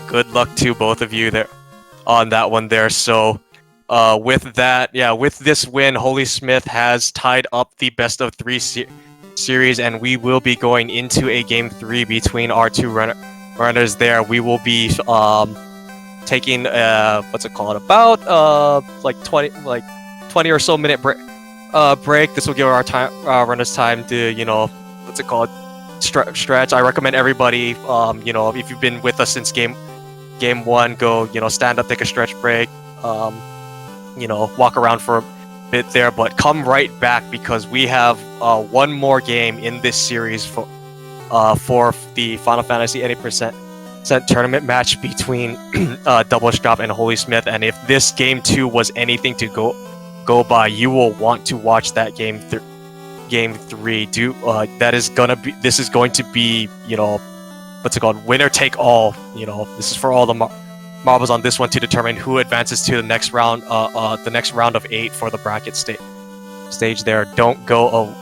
Good luck to both of you there on that one there. So, with that, yeah, with this win, HolySmith has tied up the best of three series, and we will be going into a game 3 between our two runners there. We will be taking what's it called? About like 20 or so minute break. This will give our runners time to, you know, what's it called? Stretch. I recommend everybody, you know, if you've been with us since game 1, go, you know, stand up, take a stretch break, you know, walk around for a bit there, but come right back because we have one more game in this series for the Final Fantasy 80% tournament match between Dubldrop and HolySmith. And if this game 2 was anything to go by, you will want to watch that game 3. This is going to be, you know, what's it called? Winner take all. You know, this is for all the marbles on this one to determine who advances to the next round. The next round of 8 for the bracket stage. There, don't go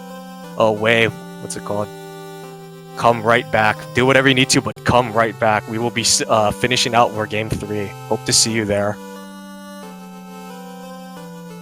away. What's it called? Come right back. Do whatever you need to, but come right back. We will be finishing out for game 3. Hope to see you there.